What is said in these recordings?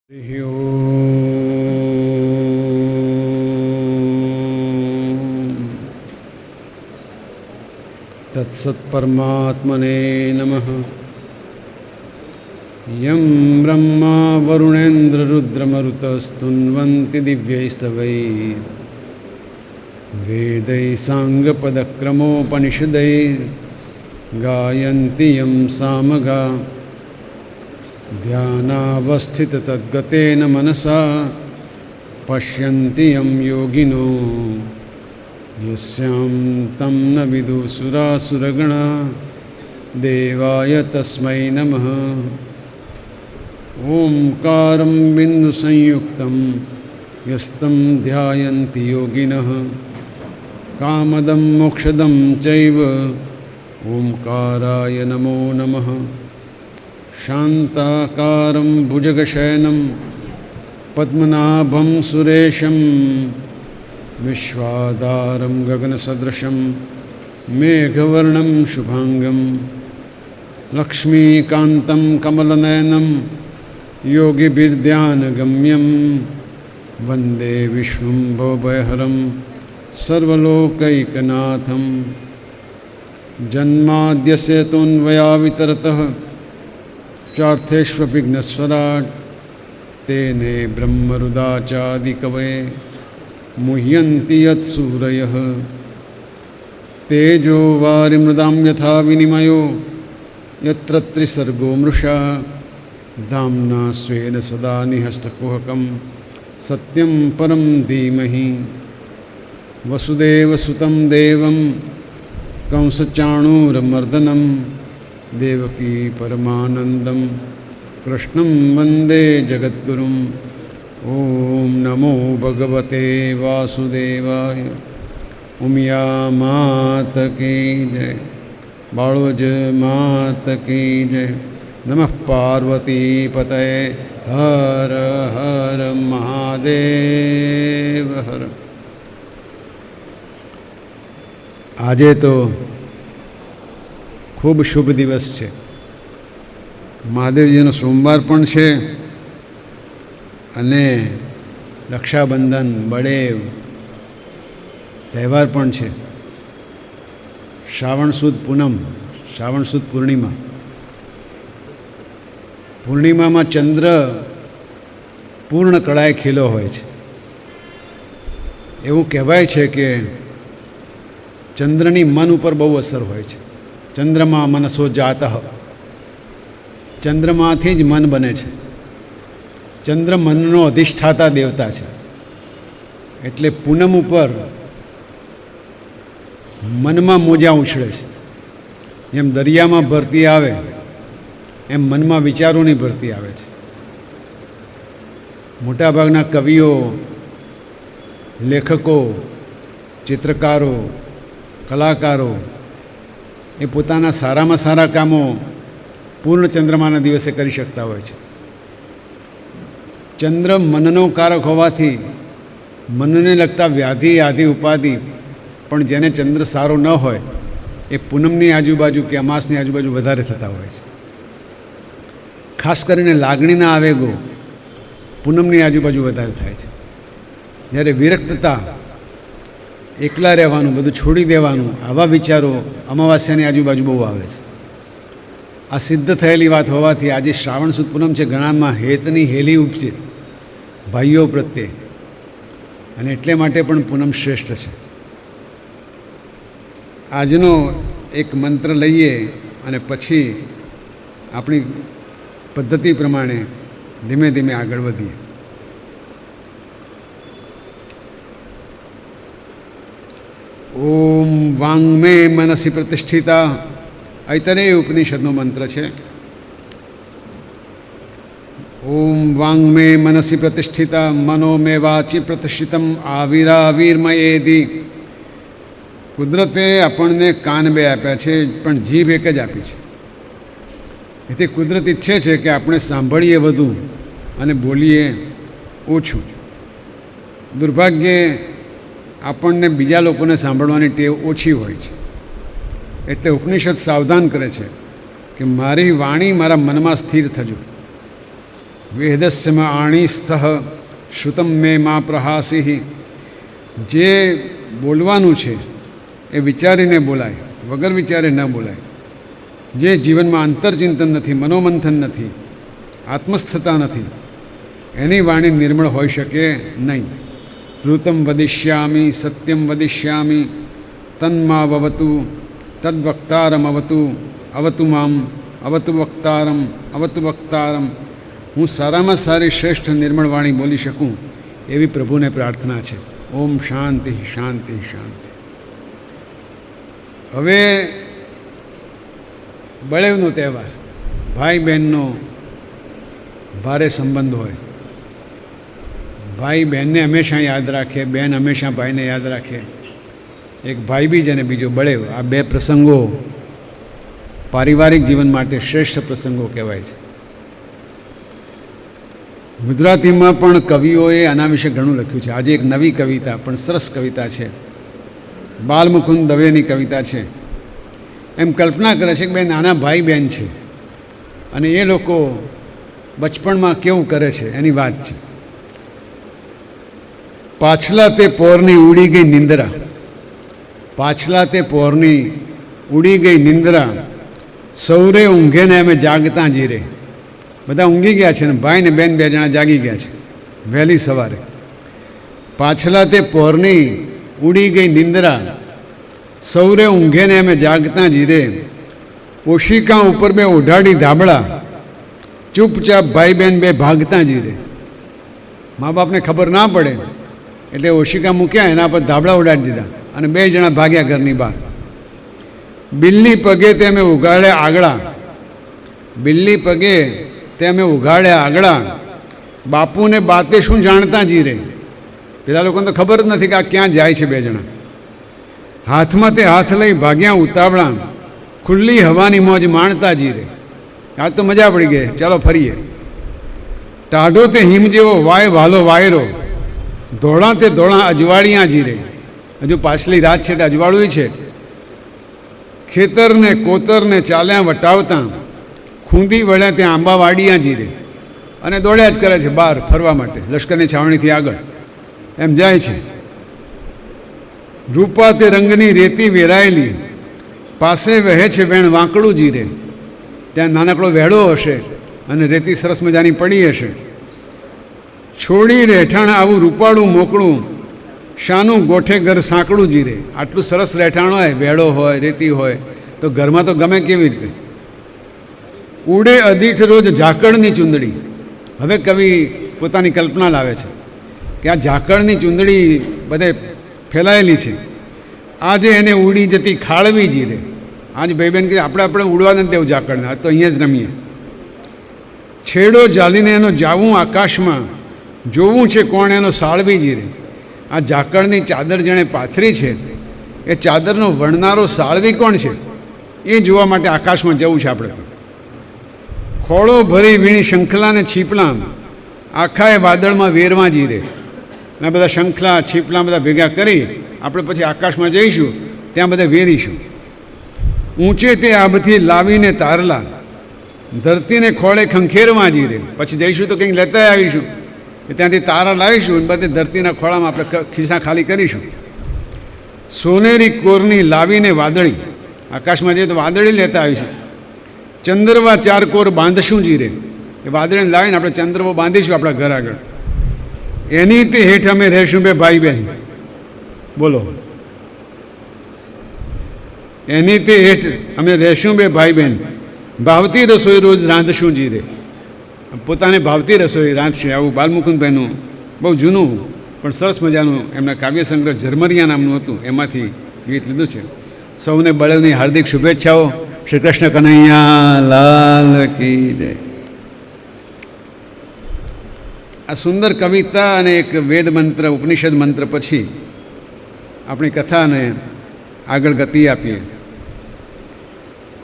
હરિ ઓમ તત્સત્પરમાત્મને નમઃ. યં બ્રહ્મા વરુણેન્દ્રરુદ્રમરુતસ્તુન્વન્તિ દિવ્યૈસ્તવૈः વેદૈः સાંગપદક્રમોપનિષદૈः ગાયन्ति યં સામગા ધ્યાનાવસ્થિતતદ્ગતેન મનસા પશ્યन्ति યં યોગિનો યસ્યાં तं ન વિદુસુરાસુરગણા દેવાય તસ્મૈ નમઃ. ઓંકારં બિંદુસંયુક્तं યસ્तं ધ્યાયन्ति યોગિનઃ કામદં મોક્ષદં ચૈવ ઓંકારાય નમો નમઃ. શાંતાકારં ભુજગશયनं પદ્મનાભં સુરેશં વિશ્વાધારં ગગનસદૃશં મેઘવર્ણં શુભાંગં લક્ષ્મીકાન્तं કમલનયनं યોગિભીર્ધ્યાનગમ્યં વંદે વિષ્ણું ભવભયહરં સર્વલોકૈકનાથં. જન્માદ્યસ્ય તોન્વયાવિતરતઃ ચાર્થેષ્વપિઘ્નસ્વરાટ તેને બ્રહ્મરુદાચાદિકવયે મુહ્યન્તિ યત્સૂરયઃ. તેજો વારિમૃદાં યથા વિનિમયો યત્ર ત્રિસર્ગો મૃષા ધામ્ના સ્વેન સદા નિહસ્તકુહકં સત્યં પરમ ધીમહિ. વસુદેવસુतं દેવં કંસચાણૂરમર્દनं દેવકી પરમાનંદં કૃષ્ણં વંદે જગદ્ગુરું. ઓમ નમો ભગવતે વાસુદેવાય. ઉમિયા માત કી જય, બાળોજ માત કી જય. નમઃ પાર્વતી પતયે હર હર મહાદેવ હર. આજે તો ખૂબ શુભ દિવસ છે. મહાદેવજીનો સોમવાર પણ છે અને રક્ષાબંધન બળેવ તહેવાર પણ છે. શ્રાવણ સુદ પૂનમ, શ્રાવણ સુદ પૂર્ણિમા. પૂર્ણિમામાં ચંદ્ર પૂર્ણ કળાએ ખીલો હોય છે. એવું કહેવાય છે કે ચંદ્રની મન ઉપર બહુ અસર હોય છે. ચંદ્રમા મનસો જાતઃ, ચંદ્રમાંથી જ મન બને છે. ચંદ્ર મનનો અધિષ્ઠાતા દેવતા છે. એટલે પૂનમ ઉપર મનમાં મોજા ઉછળે છે. જેમ દરિયામાં ભરતી આવે એમ મનમાં વિચારોની ભરતી આવે છે. મોટાભાગના કવિઓ, લેખકો, ચિત્રકારો, કલાકારો એ પોતાના સારામાં સારા કામો પૂર્ણ ચંદ્રમાના દિવસે કરી શકતા હોય છે. ચંદ્ર મનનો કારક હોવાથી મનને લગતા વ્યાધિ આદિ ઉપાધિ પણ જેને ચંદ્ર સારો ન હોય એ પૂનમની આજુબાજુ કે અમાસની આજુબાજુ વધારે થતા હોય છે. ખાસ કરીને લાગણીના આવેગો પૂનમની આજુબાજુ વધારે થાય છે. જ્યારે વિરક્તતા, એકલા રહેવાનું, બધું છોડી દેવાનું, આવા વિચારો અમાવાસ્યાની આજુબાજુ બહુ આવે છે. આ સિદ્ધ થયેલી વાત હોવાથી આજે શ્રાવણ સુદ પૂનમ છે. ઘણામાં હેતની હેલી ઉપજે ભાઈઓ પ્રત્યે, અને એટલે માટે પણ પૂનમ શ્રેષ્ઠ છે. આજનો એક મંત્ર લઈએ અને પછી આપણી પદ્ધતિ પ્રમાણે ધીમે ધીમે આગળ વધીએ. ઓમ વાંગ્મે મનસી પ્રતિષ્ઠિતા. ઐતરેય ઉપનિષદનો મંત્ર છે. ઓમ વાંગ્મે મનસી પ્રતિષ્ઠિતા મનો મે વાચી પ્રતિષ્ઠિતમ આવિરાવિર્મયેધિ. કુદરતે આપણને કાન બે આપ્યા છે પણ જીભ એક જ આપી છે. એથી કુદરત ઈચ્છે છે કે આપણે સાંભળીએ વધુ અને બોલીએ ઓછું. દુર્ભાગ્યે આપણને બીજા લોકોને સાંભળવાની ટેવ ઓછી હોય છે. એટલે ઉપનિષદ સાવધાન કરે છે કે મારી વાણી મારા મનમાં સ્થિર થજો. વેદસ્ય આણીસ્થ શ્રુતમ મે મા પ્રહાસિ. જે બોલવાનું છે એ વિચારીને બોલાય, વગર વિચારે ન બોલાય. જે જીવનમાં અંતરચિંતન નથી, મનોમંથન નથી, આત્મસ્થતા નથી, એની વાણી નિર્મળ હોઈ શકે નહીં. ઋતમ વદિષ્યામિ સત્યમ વદિષ્યામિ તન્મા વવતુ તદ્વક્તારમ અવતુ અવતુ મામ અવતુ વક્તારમ અવતુ વક્તારમ. હું સારામાં સારી શ્રેષ્ઠ નિર્મળ વાણી બોલી શકું એવી પ્રભુને પ્રાર્થના છે. ઓમ શાંતિ શાંતિ શાંતિ. હવે બળેવનો તહેવાર, ભાઈ બહેનનો ભારે સંબંધ હોય. ભાઈ બહેનને હંમેશા યાદ રાખે, બહેન હંમેશા ભાઈને યાદ રાખે. એક ભાઈ બીજ અને બીજો બળેવ, આ બે પ્રસંગો પારિવારિક જીવન માટે શ્રેષ્ઠ પ્રસંગો કહેવાય છે. ગુજરાતીમાં પણ કવિઓએ આના વિશે ઘણું લખ્યું છે. આજે એક નવી કવિતા, પણ સરસ કવિતા છે, બાલમુકુંદ દવેની કવિતા છે. એમ કલ્પના કરે છે કે બે નાના ભાઈ બહેન છે અને એ લોકો બચપણમાં કેવું કરે છે એની વાત છે. પાછલા તે પોરની ઉડી ગઈ નિંદ્રા, પાછલા તે પોરની ઉડી ગઈ નિંદ્રા, સૌરે ઊંઘે ને અમે જાગતા જીરે. બધા ઊંઘી ગયા છે ને ભાઈ ને બેન બે જણા જાગી ગયા છે વહેલી સવારે. પાછલા તે પોરની ઉડી ગઈ નિંદ્રા, સૌરે ઊંઘે ને અમે જાગતા જીરે. ઓશિકા ઉપર બે ઓઢાડી ધાબળા, ચૂપચાપ ભાઈ બહેન બે ભાગતા જીરે. મા બાપને ખબર ના પડે એટલે ઓશિકા મૂક્યા, એના પર ધાબળા ઉડાડી દીધા અને બે જણા ભાગ્યા ઘરની બહાર. બિલ્લી પગે તે અમે ઉગાડ્યા આગળા, બિલ્લી પગે તે અમે ઉગાડ્યા આગળા, બાપુને બાતે શું જાણતા જીરે. પેલા લોકોને તો ખબર જ નથી કે આ ક્યાં જાય છે બે જણા. હાથમાં તે હાથ લઈ ભાગ્યા ઉતાવળા, ખુલ્લી હવાની મોજ માણતા જીરે. આજ તો મજા પડી ગઈ, ચાલો ફરીએ. ટાઢો તે હિમ જેવો વાય વાલો વાયરો, ધોળા તે ધોળા અજવાળિયા જીરે. હજુ પાછલી રાત છે એટલે અજવાળું છે. ખેતરને કોતરને ચાલ્યા વટાવતા, ખૂંદી વળ્યા ત્યાં આંબાવાડિયા જીરે. અને દોડ્યા જ કરે છે બહાર ફરવા માટે, લશ્કરની છાવણીથી આગળ એમ જાય છે. રૂપા તે રંગની રેતી વેરાયેલી, પાસે વહે છે વેણ વાંકડું જીરે. ત્યાં નાનકડો વેડો હશે અને રેતી સરસ મજાની પડી હશે. છોડી રહેઠાણ આવું રૂપાળું મોકળું, શાનું ગોઠે ઘર સાંકડું જીરે. આટલું સરસ રહેઠાણ હોય, વેડો હોય, રેતી હોય તો ઘરમાં તો ગમે કેવી રીતે. ઉડે અદીઠ રોજ ઝાકળની ચૂંદડી. હવે કવિ પોતાની કલ્પના લાવે છે કે આ ઝાકળની ચૂંદડી બધે ફેલાયેલી છે, આજે એને ઉડી જતી ખાળવી જીરે. આજ ભાઈ બહેન કે આપણે ઉડવા નથી દેવું ઝાકળને, આજ તો અહીંયા જ રમીએ. છેડો ઝાલીને એનો જાવું આકાશમાં, જોવું છે કોણ એનો સાળવી જીરે. આ ઝાકળની ચાદર જેણે પાથરી છે એ ચાદરનો વણનારો સાળવી કોણ છે એ જોવા માટે આકાશમાં જવું છે આપણે તો. ખોળો ભરી વીણી શંખલાને છીપલા, આખા એ વાદળમાં વેરવા જીરે. અને બધા શંખલા છીપલા બધા ભેગા કરી આપણે પછી આકાશમાં જઈશું, ત્યાં બધા વેરીશું. ઊંચે તે આબથી લાવીને તારલા, ધરતીને ખોળે ખંખેરવા જીરે. પછી જઈશું તો કંઈક લેતા આવીશું, ત્યાંથી તારા લાવીશું અને બધે ધરતીના ખોળામાં આપણે ખિસ્સા ખાલી કરીશું. સોનેરી કોરની લાવીને વાદળી, આકાશમાં જઈએ તો વાદળી લેતા આવીશું. ચંદ્રવા ચાર કોર બાંધશું જીરે. એ વાદળીને લાવીને આપણે ચંદ્રવો બાંધીશું આપણા ઘર આગળ. એની તે હેઠ અમે રહેશું બે ભાઈ બહેન. બોલો, એની તે હેઠ અમે રહેશું બે ભાઈ બહેન, ભાવતી રસોઈ રોજ રાંધશું જીરે. પોતાને ભાવતી રસોઈ રાંધશે. આવું બાલમુકુંદભાઈનું બહુ જૂનું પણ સરસ મજાનું એમના કાવ્ય સંગ્રહ ઝરમરિયા નામનું હતું, એમાંથી ગીત લીધું છે. સૌને બળેવની હાર્દિક શુભેચ્છાઓ. શ્રી કૃષ્ણ કનૈયા લાલ કી જય. આ સુંદર કવિતા અને એક વેદ મંત્ર, ઉપનિષદ મંત્ર પછી આપણી કથાને આગળ ગતિ આપીએ.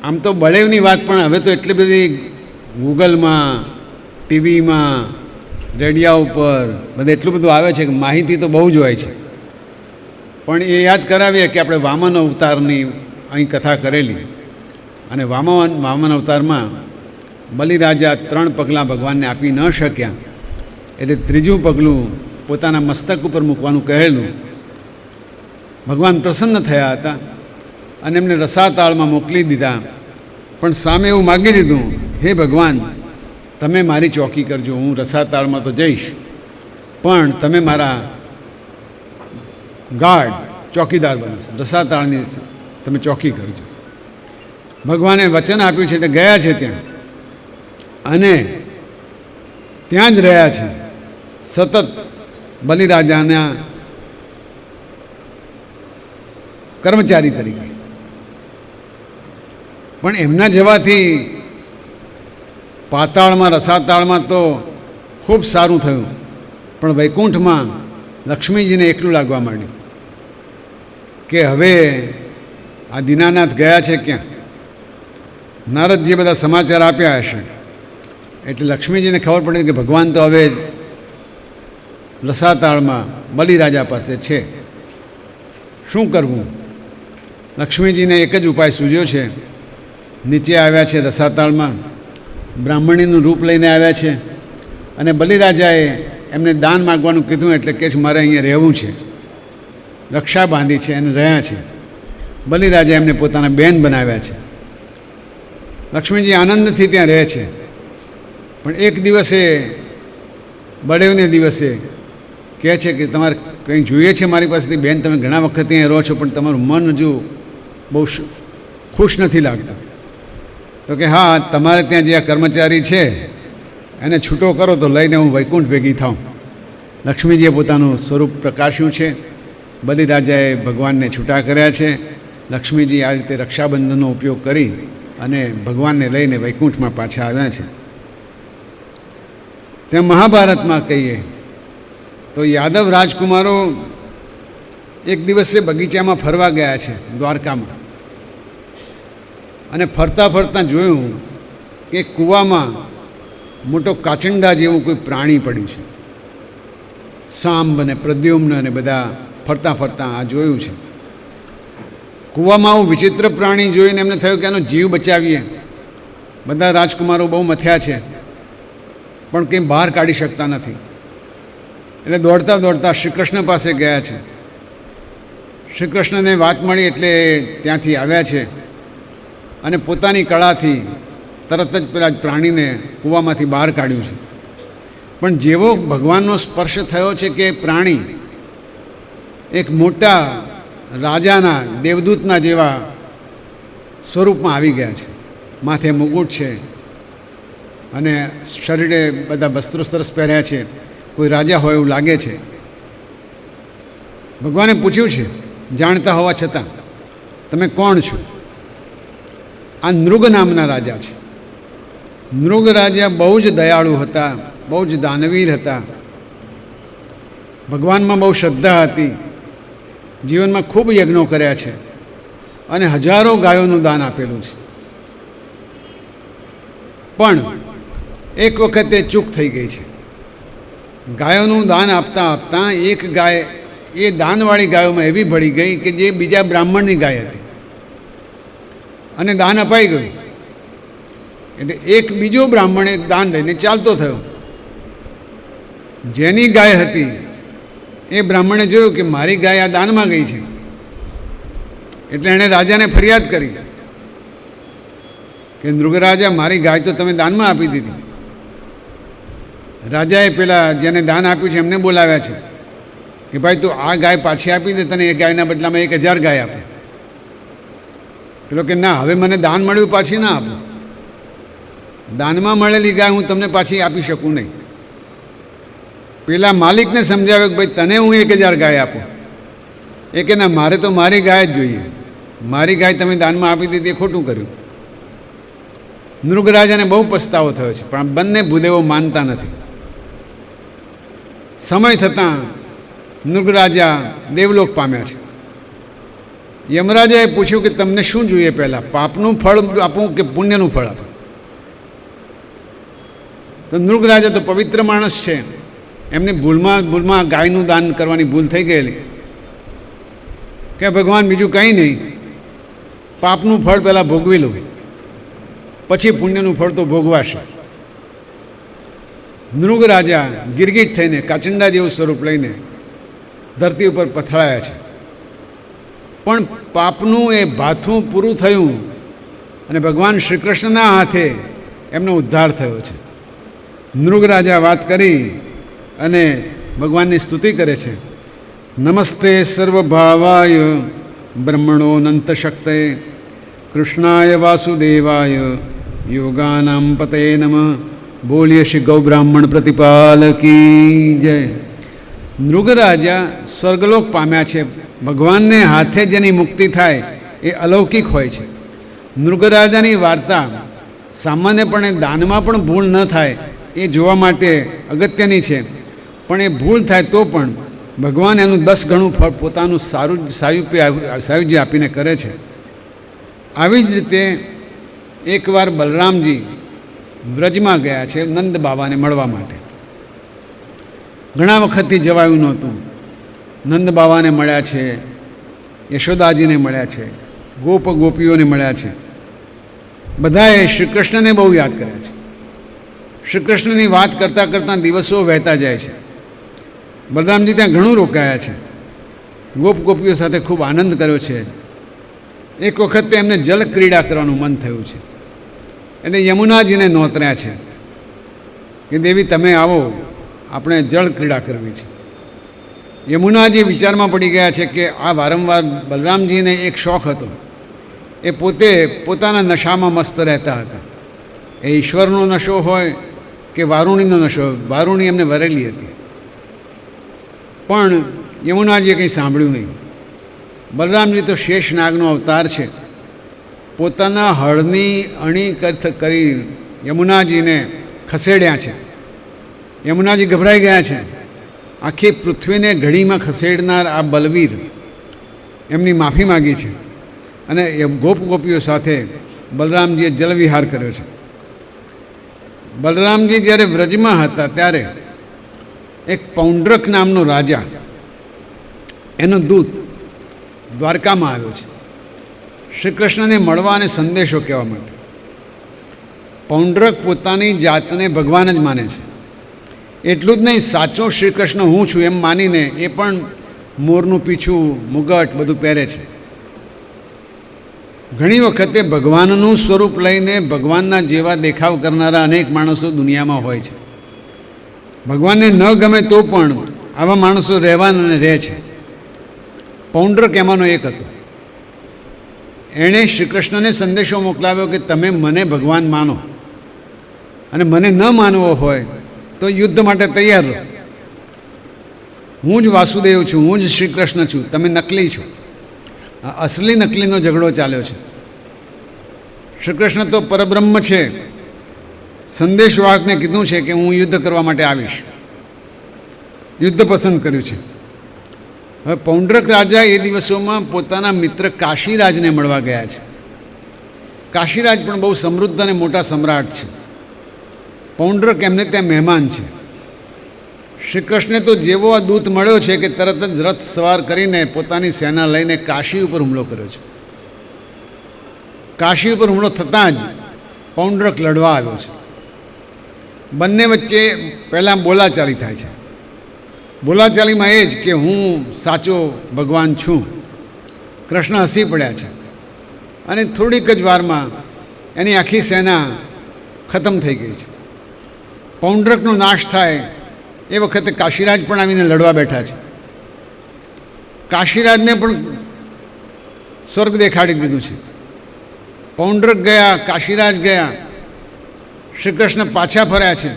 આમ તો બળેવની વાત પણ હવે તો એટલી બધી ગૂગલમાં, ટીવીમાં, રેડિયા ઉપર બધે એટલું બધું આવે છે કે માહિતી તો બહુ જ હોય છે. પણ એ યાદ કરાવીએ કે આપણે વામન અવતારની અહીં કથા કરેલી, અને વામન અવતારમાં બલિરાજા 3 પગલાં ભગવાનને આપી ન શક્યા, એટલે ત્રીજું પગલું પોતાના મસ્તક ઉપર મૂકવાનું કહેલું. ભગવાન પ્રસન્ન થયા હતા અને એમને રસાતાળમાં મોકલી દીધા. પણ સામે એવું માગી લીધું, હે ભગવાન, તમે મારી ચોકી કરજો, હું રસાતાળમાં તો જઈશ, પણ તમે મારા ગાર્ડ ચોકીદાર બનો, રસાતાળની તમે ચોકી કરજો. ભગવાને વચન આપ્યું છે એટલે ગયા છે ત્યાં, અને ત્યાં જ રહ્યા છે સતત બલિરાજાના કર્મચારી તરીકે. પણ એમના જવાથી પાતાળમાં રસાતાળમાં તો ખૂબ સારું થયું, પણ વૈકુંઠમાં લક્ષ્મીજીને એકલું લાગવા માંડ્યું કે હવે આ દીનાનાથ ગયા છે ક્યાં. નારદજીએ બધા સમાચાર આપ્યા હશે એટલે લક્ષ્મીજીને ખબર પડી કે ભગવાન તો હવે રસાતાળમાં બલિરાજા પાસે છે. શું કરવું? લક્ષ્મીજીને એક જ ઉપાય સૂઝ્યો છે. નીચે આવ્યા છે રસાતાળમાં, બ્રાહ્મણીનું રૂપ લઈને આવ્યા છે, અને બલિરાજાએ એમને દાન માગવાનું કીધું એટલે કે મારે અહીંયા રહેવું છે, રક્ષા બાંધી છે અને રહ્યા છે. બલિરાજા એમને પોતાના બેન બનાવ્યા છે. લક્ષ્મીજી આનંદથી ત્યાં રહે છે. પણ એક દિવસે બળેવને દિવસે કહે છે કે તમારે કંઈ જોઈએ છે મારી પાસેથી, બેન તમે ઘણા વખત ત્યાં રહો છો પણ તમારું મન હજુ બહુ ખુશ નથી લાગતું. તો કે હા, તમારે ત્યાં જે આ કર્મચારી છે એને છૂટો કરો તો લઈને હું વૈકુંઠ ભેગી થાઉં. લક્ષ્મીજીએ પોતાનું સ્વરૂપ પ્રકાશ્યું છે. બલિરાજાએ ભગવાનને છૂટા કર્યા છે. લક્ષ્મીજી આ રીતે રક્ષાબંધનનો ઉપયોગ કરી અને ભગવાનને લઈને વૈકુંઠમાં પાછા આવ્યા છે. ત્યાં મહાભારતમાં કહીએ તો યાદવ રાજકુમારો એક દિવસે બગીચામાં ફરવા ગયા છે દ્વારકામાં, અને ફરતા ફરતા જોયું કે કૂવામાં મોટો કાચંડા જેવું કોઈ પ્રાણી પડ્યું છે. સાંબ અને પ્રદ્યુમ્ન અને બધા ફરતા ફરતા આ જોયું છે. કૂવામાં આવું વિચિત્ર પ્રાણી જોઈને એમને થયું કે આનો જીવ બચાવીએ. બધા રાજકુમારો બહુ મથ્યા છે પણ કંઈ બહાર કાઢી શકતા નથી. એટલે દોડતા દોડતા શ્રી કૃષ્ણ પાસે ગયા છે. શ્રી કૃષ્ણને વાત મળી એટલે ત્યાંથી આવ્યા છે અને પોતાની કળાથી તરત જ પેલા પ્રાણીને કૂવામાંથી બહાર કાઢ્યું છે. પણ જેવો ભગવાનનો સ્પર્શ થયો છે કે પ્રાણી એક મોટા રાજાના દેવદૂતના જેવા સ્વરૂપમાં આવી ગયા છે. માથે મુગુટ છે અને શરીરે બધા વસ્ત્રો સરસ પહેર્યા છે, કોઈ રાજા હોય એવું લાગે છે. ભગવાને પૂછ્યું છે જાણતા હોવા છતાં, તમે કોણ છો? આ નૃગ નામના રાજા છે. નૃગ રાજા બહુ જ દયાળુ હતા, બહુ જ દાનવીર હતા. ભગવાનમાં બહુ શ્રદ્ધા હતી. જીવનમાં ખૂબ યજ્ઞો કર્યા છે અને હજારો ગાયોનું દાન આપેલું છે. પણ એક વખતે ચૂક થઈ ગઈ છે. ગાયોનું દાન આપતાં આપતાં એક ગાય એ દાનવાળી ગાયોમાં એવી ભળી ગઈ કે જે બીજા બ્રાહ્મણની ગાય હતી અને દાન અપાઈ ગયું. એટલે એક બીજો બ્રાહ્મણે દાન લઈને ચાલતો થયો. જેની ગાય હતી એ બ્રાહ્મણે જોયું કે મારી ગાય આ દાનમાં ગઈ છે, એટલે એણે રાજાને ફરિયાદ કરી કે નૃગરાજા, મારી ગાય તો તમે દાનમાં આપી દીધી. રાજાએ પેલા જેને દાન આપ્યું છે એમને બોલાવ્યા છે કે ભાઈ તું આ ગાય પાછી આપી દે, તને એ ગાયના બદલામાં 1000 ગાય આપે. પેલો કે ના, હવે મને દાન મળ્યું પાછી ના આપું. દાનમાં મળેલી ગાય હું તમને પાછી આપી શકું નહીં. પેલા માલિકને સમજાવ્યો કે ભાઈ તને હું 1000 ગાય આપું. એ કે ના, મારે તો મારી ગાય જ જોઈએ, મારી ગાય તમે દાનમાં આપી દીધી, એ ખોટું કર્યું. નૃગરાજાને બહુ પસ્તાવો થયો છે, પણ બંને ભૂદેવો માનતા નથી. સમય થતાં નૃગરાજા દેવલોક પામ્યા છે. યમરાજાએ પૂછ્યું કે તમને શું જોઈએ, પહેલાં પાપનું ફળ આપું કે પુણ્યનું ફળ આપું? તો નૃગરાજા તો પવિત્ર માણસ છે, એમને ભૂલમાં ગાયનું દાન કરવાની ભૂલ થઈ ગયેલી. કે ભગવાન બીજું કંઈ નહીં, પાપનું ફળ પહેલાં ભોગવી લઉં. પછી પુણ્યનું ફળ તો ભોગવાશે. નૃગ રાજા ગિરગીટ થઈને કાચંડા જેવું સ્વરૂપ લઈને ધરતી ઉપર પથરાયા છે, પણ પાપનું એ ભાથું પૂરું થયું અને ભગવાન શ્રી કૃષ્ણના હાથે એમનો ઉદ્ધાર થયો છે. નૃગ રાજા વાત કરી અને ભગવાનની સ્તુતિ કરે છે. નમસ્તે સર્વભાવાય બ્રહ્મણોનંત શક્તે કૃષ્ણાય વાસુદેવાય યોગાનામ પતે નમઃ. બોલીએ શ્રી ગૌ બ્રાહ્મણ પ્રતિપાલકી જય. નૃગરાજા સ્વર્ગલોક પામ્યા છે. ભગવાનને હાથે જેની મુક્તિ થાય એ અલૌકિક હોય છે. નૃગરાજાની વાર્તા સામાન્યપણે દાનમાં પણ ભૂલ ન થાય એ જોવા માટે અગત્યની છે, પણ એ ભૂલ થાય તો પણ ભગવાન એનું 10 ગણું ફળ પોતાનું સાયુજ્ય આપીને કરે છે. આવી જ રીતે એકવાર બલરામજી વ્રજમાં ગયા છે નંદ બાબાને મળવા માટે. ઘણા વખતથી જવાયું નહોતું. નંદ બાબાને મળ્યા છે, યશોદાજીને મળ્યા છે, ગોપ ગોપીઓને મળ્યા છે. બધાએ શ્રી કૃષ્ણને બહુ યાદ કર્યા છે. શ્રી કૃષ્ણની વાત કરતાં કરતાં દિવસો વહેતા જાય છે. બલરામજી ત્યાં ઘણું રોકાયા છે. ગોપ ગોપીઓ સાથે ખૂબ આનંદ કર્યો છે. એક વખત એમને જલ ક્રીડા કરવાનું મન થયું છે, એટલે યમુનાજીને નોતર્યા છે કે દેવી તમે આવો, આપણે જળ ક્રીડા કરવી છે. યમુનાજી વિચારમાં પડી ગયા છે કે આ વારંવાર બલરામજીને એક શોખ હતો, એ પોતે પોતાના નશામાં મસ્ત રહેતા હતા. એ ઈશ્વરનો નશો હોય કે વારુણીનો નશો, વારુણી એમને વરેલી હતી. પણ યમુનાજીએ કંઈ સાંભળ્યું નહીં. બલરામજી તો શેષ નાગનો અવતાર છે. પોતાના હળની અણી કરી યમુનાજીને ખસેડ્યા છે. યમુનાજી ગભરાઈ ગયા છે. આખી પૃથ્વીને ઘડીમાં ખસેડનાર આ બલવીર એમની માફી માગી છે અને ગોપ ગોપીઓ સાથે બલરામજીએ જલવિહાર કર્યો છે. બલરામજી જ્યારે વ્રજમાં હતા ત્યારે એક પૌંડ્રક નામનો રાજા, એનો દૂત દ્વારકામાં આવ્યો છે શ્રી કૃષ્ણને મળવા અને સંદેશો કહેવા માટે. પૌંડ્રક પોતાની જાતને ભગવાન જ માને છે. એટલું જ નહીં, સાચો શ્રી કૃષ્ણ હું છું એમ માનીને એ પણ મોરનું પીછું, મુગટ બધું પહેરે છે. ઘણી વખતે ભગવાનનું સ્વરૂપ લઈને ભગવાનના જેવા દેખાવ કરનારા અનેક માણસો દુનિયામાં હોય છે. ભગવાનને ન ગમે તો પણ આવા માણસો રહેવાના અને રહે છે. પૌંડ્રક એમાંનો એક હતો. એણે શ્રી કૃષ્ણને સંદેશો મોકલાવ્યો કે તમે મને ભગવાન માનો અને મને ન માનવો હોય તો યુદ્ધ માટે તૈયાર રહો. હું જ વાસુદેવ છું, હું જ શ્રી કૃષ્ણ છું, તમે નકલી છો. આ અસલી નકલીનો ઝઘડો ચાલ્યો છે. શ્રી કૃષ્ણ તો પરબ્રહ્મ છે. સંદેશવાહકને કીધું છે કે હું યુદ્ધ કરવા માટે આવીશ. યુદ્ધ પસંદ કર્યું છે. હવે પૌંડ્રક રાજા એ દિવસોમાં પોતાના મિત્ર કાશીરાજને મળવા ગયા છે. કાશીરાજ પણ બહુ સમૃદ્ધ અને મોટા સમ્રાટ છે. પૌંડ્રક એમને ત્યાં મહેમાન છે. શ્રી કૃષ્ણે તો જેવો આ દૂત મળ્યો છે કે તરત જ રથ સવાર કરીને પોતાની સેના લઈને કાશી ઉપર હુમલો કર્યો છે. કાશી ઉપર હુમલો થતાં જ પૌંડ્રક લડવા આવ્યો છે. બંને વચ્ચે પહેલાં બોલાચાલી થાય છે. બોલાચાલીમાં એ જ કે હું સાચો ભગવાન છું. કૃષ્ણ હસી પડ્યા છે અને થોડીક જ વારમાં એની આખી સેના ખતમ થઈ ગઈ છે. પૌંડ્રકનો નાશ થાય એ વખતે કાશીરાજ પણ આવીને લડવા બેઠા છે. કાશીરાજને પણ સ્વર્ગ દેખાડી દીધું છે. પૌંડ્રક ગયા, કાશીરાજ ગયા, શ્રી કૃષ્ણ પાછા ફર્યા છે.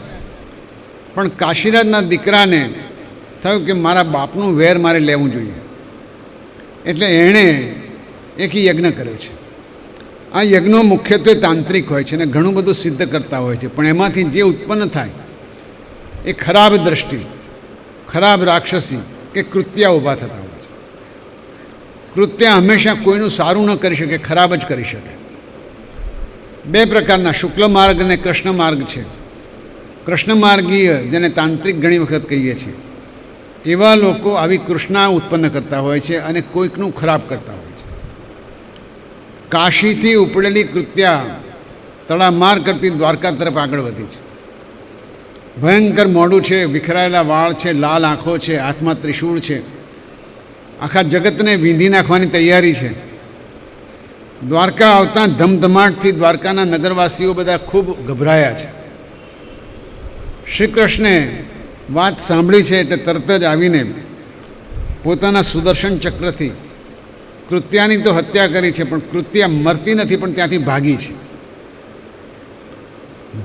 પણ કાશીરાજના દીકરાને થયું કે મારા બાપનું વેર મારે લેવું જોઈએ, એટલે એણે એક યજ્ઞ કર્યો છે. આ યજ્ઞો મુખ્યત્વે તાંત્રિક હોય છે અને ઘણું બધું સિદ્ધ કરતા હોય છે, પણ એમાંથી જે ઉત્પન્ન થાય એ ખરાબ દ્રષ્ટિ, ખરાબ રાક્ષસી કે કૃત્યા ઊભા થતા હોય છે. કૃત્યા હંમેશા કોઈનું સારું ન કરી શકે, ખરાબ જ કરી શકે. બે પ્રકારના શુક્લ માર્ગ અને કૃષ્ણ માર્ગ છે. કૃષ્ણ માર્ગીય, જેને તાંત્રિક ઘણી વખત કહીએ છીએ, એવા લોકો આવી કૃષ્ણા ઉત્પન્ન કરતા હોય છે અને કોઈકનું ખરાબ કરતા હોય છે. કાશીથી ઉપડેલી કૃત્યા તડામાર કરતી દ્વારકા તરફ આગળ વધી છે. ભયંકર મોઢું છે, વિખરાયેલા વાળ છે, લાલ આંખો છે, હાથમાં ત્રિશૂળ છે. આખા જગતને વીંધી નાખવાની તૈયારી છે. દ્વારકા આવતા ધમધમાટથી દ્વારકાના નગરવાસીઓ બધા ખૂબ ગભરાયા છે. શ્રી કૃષ્ણે વાત સાંભળી છે એટલે તરત જ આવીને પોતાના સુદર્શન ચક્રથી કૃત્યાની તો હત્યા કરી છે, પણ કૃત્યા મરતી નથી, પણ ત્યાંથી ભાગી છે.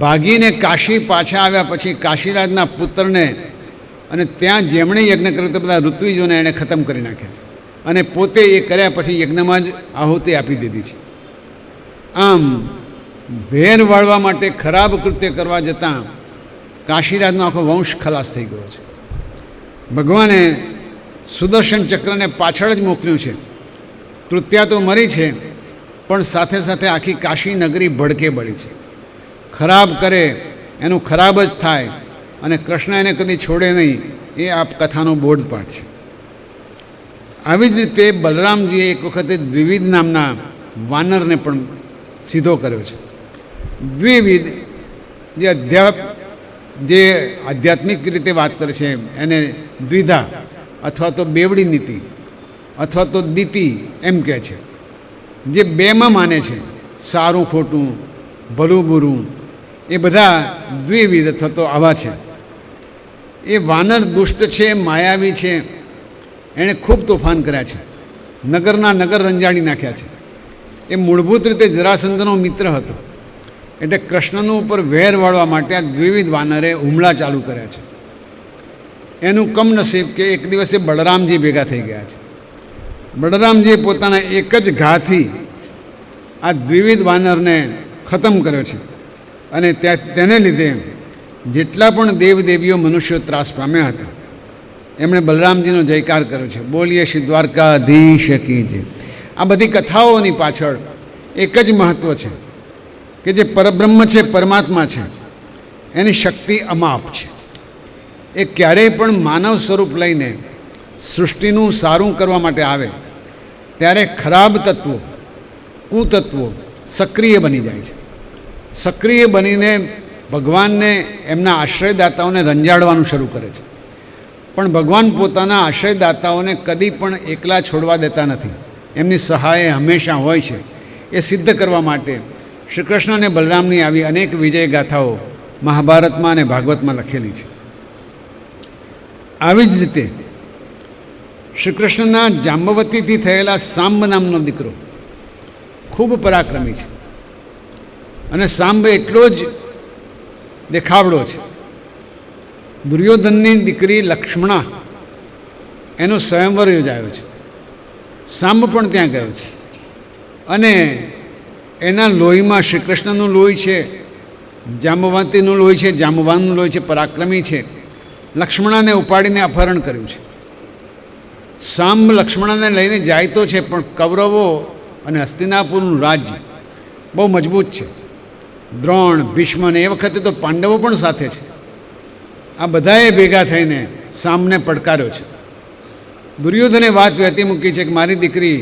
ભાગીને કાશી પાછા આવ્યા પછી કાશીરાજના પુત્રને અને ત્યાં જેમણે યજ્ઞ કર્યો તે બધા ઋત્વિજોને એણે ખતમ કરી નાખ્યા છે, અને પોતે એ કર્યા પછી યજ્ઞમાં જ આહુતિ આપી દીધી છે. આમ વેર વાળવા માટે ખરાબ કૃત્ય કરવા જતાં કાશીરાજનો આખો વંશ ખલાસ થઈ ગયો છે. ભગવાને સુદર્શન ચક્રને પાછળ જ મોકલ્યું છે. કૃત્યા તો મરી છે, પણ સાથે સાથે આખી કાશી નગરી ભડકે બળી છે. ખરાબ કરે એનું ખરાબ જ થાય, અને કૃષ્ણ એને કદી છોડે નહીં, એ આ કથાનો બોધપાઠ છે. આવી જ રીતે બલરામજીએ એક વખતે દ્વિવિધ નામના વાનરને પણ સીધો કર્યો છે. દ્વિવિધ જે આધ્યાત્મિક રીતે વાત કરે છે એને દ્વિધા અથવા તો બેવડી નીતિ અથવા તો દીતિ એમ કહે છે. જે બેમાં માને છે, સારું ખોટું, ભલું બુરું, એ બધા દ્વિવિધ અથવા તો આવા છે. એ વાનર દુષ્ટ છે, માયાવી છે. એણે ખૂબ તોફાન કર્યા છે, નગરના નગર રંજાડી નાખ્યા છે. એ મૂળભૂત રીતે જરાસંધનો મિત્ર હતો, એટલે કૃષ્ણનું ઉપર વેર વાળવા માટે આ દ્વિવિધ વાનરે હુમલા ચાલુ કર્યા છે. એનું કમનસીબ કે એક દિવસે બળરામજી ભેગા થઈ ગયા છે. બળરામજીએ પોતાના એક જ ઘાથી આ દ્વિવિધ વાનરને ખતમ કર્યો છે, અને તેને લીધે જેટલા પણ દેવદેવીઓ મનુષ્યો ત્રાસ પામ્યા હતા એમણે બલરામજીનો જયકાર કર્યો છે. બોલીએ શ્રી દ્વારકાધીશ કી જય. આ બધી કથાઓની પાછળ એક જ મહત્ત્વ છે કે જે પરબ્રહ્મ છે, પરમાત્મા છે, એની શક્તિ અમાપ છે. એ ક્યારેય પણ માનવ સ્વરૂપ લઈને સૃષ્ટિનું સારું કરવા માટે આવે ત્યારે ખરાબ તત્વો, કુતત્વો સક્રિય બની જાય છે. સક્રિય બનીને ભગવાનને, એમના આશ્રયદાતાઓને રંજાડવાનું શરૂ કરે છે. પણ ભગવાન પોતાના આશ્રયદાતાઓને કદી પણ એકલા છોડવા દેતા નથી. એમની સહાય હંમેશા હોય છે. એ સિદ્ધ કરવા માટે શ્રી કૃષ્ણ અને બલરામની આવી અનેક વિજય ગાથાઓ મહાભારતમાં અને ભાગવતમાં લખેલી છે. આવી જ રીતે શ્રી કૃષ્ણના જાંબવતીથી થયેલા સાંબ નામનો દીકરો ખૂબ પરાક્રમી છે, અને સાંબ એટલો જ દેખાવડો છે. દુર્યોધનની દીકરી લક્ષ્મણા એનો સ્વયંવર યોજાયો છે. સાંબ પણ ત્યાં ગયો છે, અને એના લોહીમાં શ્રી કૃષ્ણનું લોહી છે, જાંબવતીનું લોહી છે, જાંબવાનનું લોહી છે, પરાક્રમી છે. લક્ષ્મણાને ઉપાડીને અપહરણ કર્યું છે. સાંબ લક્ષ્મણાને લઈને જાય તો છે, પણ કૌરવો અને હસ્તિનાપુરનું રાજ્ય બહુ મજબૂત છે. દ્રોણ, ભીષ્મ, ને એ વખતે તો પાંડવો પણ સાથે છે. આ બધાએ ભેગા થઈને સાંબને પડકાર્યો છે. દુર્યોધને વાત વહેતી મૂકી છે કે મારી દીકરી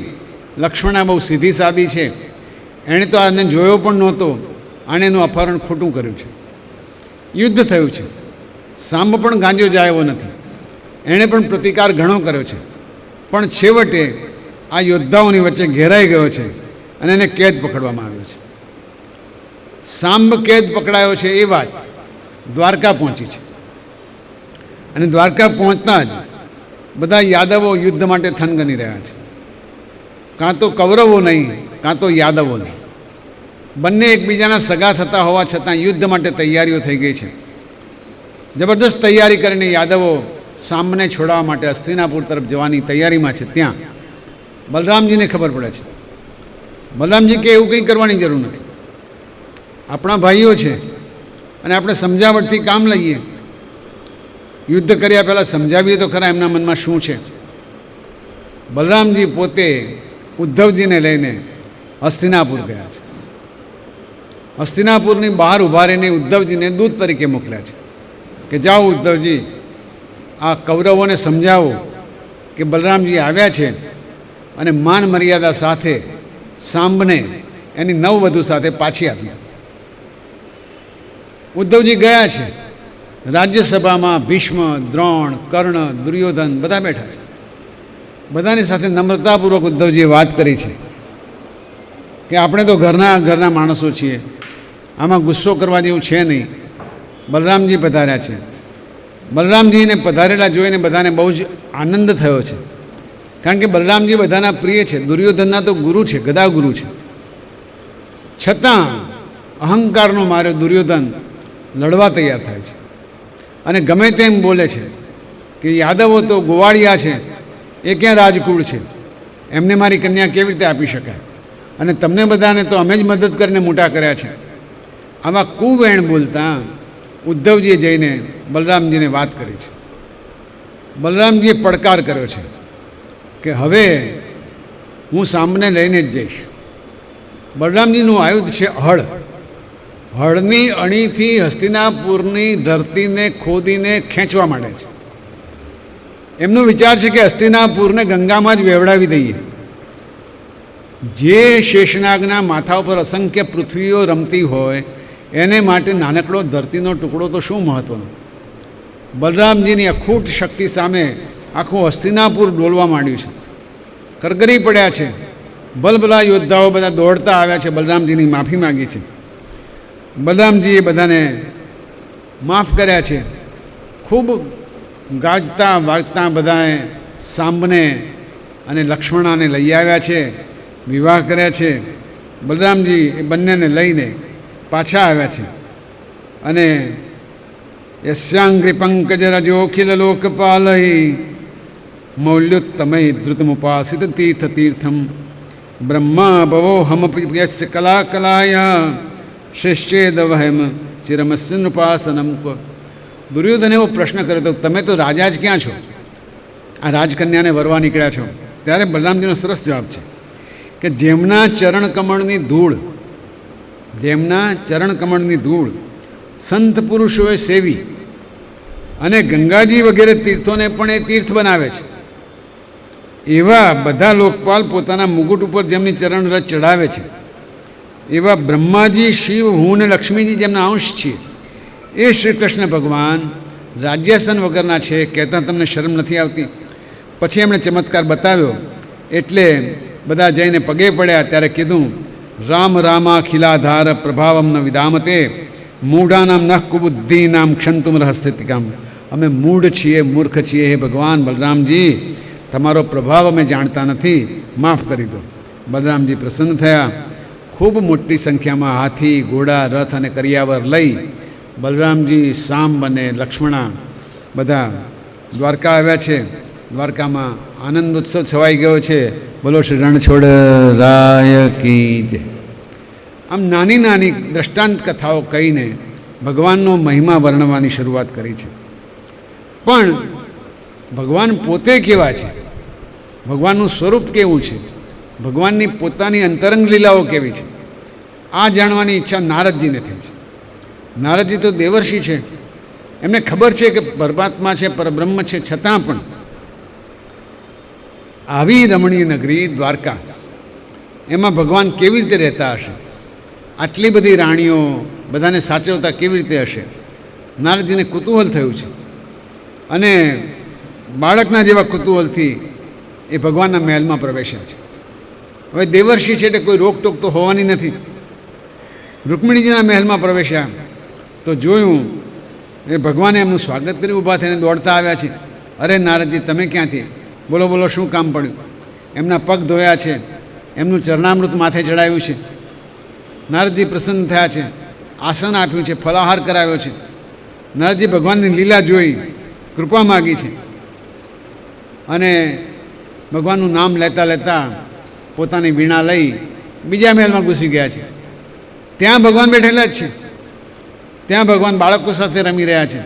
લક્ષ્મણા બહુ સીધી સાદી છે, એણે તો આને જોયો પણ નહોતો, આણે એનું અપહરણ ખોટું કર્યું છે. યુદ્ધ થયું છે. સાંબ પણ ગાંજો જાય એવો નથી. એણે પણ પ્રતિકાર ઘણો કર્યો છે, પણ છેવટે આ યોદ્ધાઓની વચ્ચે ઘેરાઈ ગયો છે અને એને કેદ પકડવામાં આવ્યો છે. સાંબ કેદ પકડાયો છે એ વાત દ્વારકા પહોંચી છે, અને દ્વારકા પહોંચતા જ બધા યાદવો યુદ્ધ માટે થનગની રહ્યા છે. કાં તો કૌરવો નહીં, કાં તો યાદવો નહીં. બંને એકબીજાના સગા થતા હોવા છતાં યુદ્ધ માટે તૈયારીઓ થઈ ગઈ છે. જબરદસ્ત તૈયારી કરીને યાદવો સાંબને છોડાવવા માટે હસ્તિનાપુર તરફ જવાની તૈયારીમાં છે. ત્યાં બલરામજીને ખબર પડે છે. બલરામજી કે એવું કંઈ કરવાની જરૂર નથી, આપણા ભાઈઓ છે અને આપણે સમજાવટથી કામ લઈએ. યુદ્ધ કર્યા પહેલાં સમજાવીએ તો ખરા એમના મનમાં શું છે. બલરામજી પોતે ઉદ્ધવજીને લઈને હસ્તિનાપુર ગયા છે. હસ્તિનાપુરની બહાર ઊભા રહીને ઉદ્ધવજીને દૂત તરીકે મોકલ્યા છે કે જાઓ ઉદ્ધવજી, આ કૌરવોને સમજાવો કે બલરામજી આવ્યા છે અને માન મર્યાદા સાથે સાંબને એની નવવધુ સાથે પાછી આપી દો. ઉદ્ધવજી ગયા છે. રાજ્યસભામાં ભીષ્મ, દ્રોણ, કર્ણ, દુર્યોધન બધા બેઠા છે. બધાની સાથે નમ્રતાપૂર્વક ઉદ્ધવજીએ વાત કરી છે કે આપણે તો ઘરના માણસો છીએ, આમાં ગુસ્સો કરવા જેવું છે નહીં. બલરામજી પધાર્યા છે. બલરામજીને પધારેલા જોઈને બધાને બહુ જ આનંદ થયો છે, કારણ કે બલરામજી બધાના પ્રિય છે. દુર્યોધનના તો ગુરુ છે, ગદા ગુરુ છે. છતાં અહંકારનો માર્યો દુર્યોધન લડવા તૈયાર થાય છે અને ગમે તેમ બોલે છે કે યાદવો તો ગોવાળિયા છે, એ ક્યાં રાજકુળ છે, એમને મારી કન્યા કેવી રીતે આપી શકાય, અને તમને બધાને તો અમે જ મદદ કરીને મોટા કર્યા છે. આવા કુવેણ બોલતા ઉદ્ધવજીએ જઈને બલરામજીને વાત કરી છે. બલરામજીએ પડકાર કર્યો છે કે હવે હું સામને લઈને જ જઈશ. બલરામજીનું આયુધ છે હળ. હળની અણીથી હસ્તિનાપુરની ધરતીને ખોદીને ખેંચવા માંડે છે. એમનો વિચાર છે કે હસ્તિનાપુરને ગંગામાં જ વેવડાવી દઈએ. જે શેષનાગના માથા ઉપર અસંખ્ય પૃથ્વીઓ રમતી હોય એને માટે નાનકડો ધરતીનો ટુકડો તો શું મહત્ત્વનો. બલરામજીની અખૂટ શક્તિ સામે આખું હસ્તિનાપુર ડોલવા માંડ્યું છે. કરગરી પડ્યા છે. ભલભલા યોદ્ધાઓ બધા દોડતા આવ્યા છે, બલરામજીની માફી માગી છે. બલરામજીએ બધાને માફ કર્યા છે. ખૂબ ગાજતા વાગતા બધાએ સાંબને અને લક્ષ્મણાને લઈ આવ્યા છે, વિવાહ કર્યા છે. બલરામજી એ બંનેને લઈને પાછા આવ્યા છે અને યસ્યાંગ્રી પંકજ રજોખિલ લોકપાલહી મૌલ્યોત્તમૈ ધૃતમુપાસિત તીર્થ તીર્થમ બ્રહ્મા ભવોહમપી યસ્ય કલા કલાયા શ્રેષ્ઠેદવહેમ ચિરમસ્ય નૃપાસનમ ક. દુર્યોધને એવો પ્રશ્ન કર્યો તો તમે તો રાજા જ ક્યાં છો, આ રાજકન્યાને વરવા નીકળ્યા છો? ત્યારે બલરામજીનો સરસ જવાબ છે કે જેમના ચરણકમળની ધૂળ સંત પુરુષોએ સેવી અને ગંગાજી વગેરે તીર્થોને પણ એ તીર્થ બનાવે છે, એવા બધા લોકપાલ પોતાના મુગુટ ઉપર જેમની ચરણરજ ચડાવે છે, એવા બ્રહ્માજી, શિવ, હું ને લક્ષ્મીજી જેમના અંશ છીએ, એ શ્રી કૃષ્ણ ભગવાન રાજ્યાસન વગરના છે. કહેતા તમને શરમ નથી આવતી? પછી એમણે ચમત્કાર બતાવ્યો એટલે બધા જઈને પગે પડ્યા. ત્યારે કીધું, રામ રામાખિલાધાર પ્રભાવમ ન વિદામતે મૂઢાનામ ન કુબુદ્ધિનામ ક્ષંતુમ રહસ્યતિકામ. અમે મૂઢ છીએ, મૂર્ખ છીએ, હે ભગવાન બલરામજી, તમારો પ્રભાવ અમે જાણતા નથી, માફ કરી દો. બલરામજી પ્રસન્ન થયા. ખૂબ મોટી સંખ્યામાં હાથી, ઘોડા, રથ અને કરિયાવર લઈ બલરામજી, સાંબ અને લક્ષ્મણા બધા દ્વારકા આવ્યા છે. દ્વારકામાં આનંદ ઉત્સવ છવાઈ ગયો છે. બોલો શ્રી રણછોડ રાય કી જય. આમ નાની નાની દ્રષ્ટાંત કથાઓ કહીને ભગવાનનો મહિમા વર્ણવવાની શરૂઆત કરી છે. પણ ભગવાન પોતે કેવા છે, ભગવાનનું સ્વરૂપ કેવું છે, ભગવાનની પોતાની અંતરંગ લીલાઓ કેવી છે, આ જાણવાની ઈચ્છા નારદજીને થઈ છે. નારદજી તો દેવર્ષિ છે, એમને ખબર છે કે પરમાત્મા છે, પરબ્રહ્મ છે, છતાં પણ આવી રમણીય નગરી દ્વારકા, એમાં ભગવાન કેવી રીતે રહેતા હશે, આટલી બધી રાણીઓ બધાને સાચવતા કેવી રીતે હશે, નારદજીને કુતૂહલ થયું છે. અને બાળકના જેવા કુતૂહલથી એ ભગવાનના મહેલમાં પ્રવેશ્યા છે. હવે દેવર્ષિ છે એટલે કોઈ રોકટોક તો હોવાની નથી. રૂકમિણીજીના મહેલમાં પ્રવેશ્યા તો જોયું એ ભગવાને એમનું સ્વાગત કરી, ઊભા થઈને દોડતા આવ્યા છે. અરે નારદજી, તમે ક્યાંથી? બોલો બોલો, શું કામ પડ્યું? એમના પગ ધોયા છે, એમનું ચરણામૃત માથે ચડાવ્યું છે. નારદજી પ્રસન્ન થયા છે, આસન આપ્યું છે, ફલાહાર કરાવ્યો છે. નારદજી ભગવાનની લીલા જોઈ કૃપા માગી છે અને ભગવાનનું નામ લેતા લેતા પોતાની વીણા લઈ બીજા મહેલમાં ઘૂસી ગયા છે. ત્યાં ભગવાન બેઠેલા જ છે. ત્યાં ભગવાન બાળકો સાથે રમી રહ્યા છે.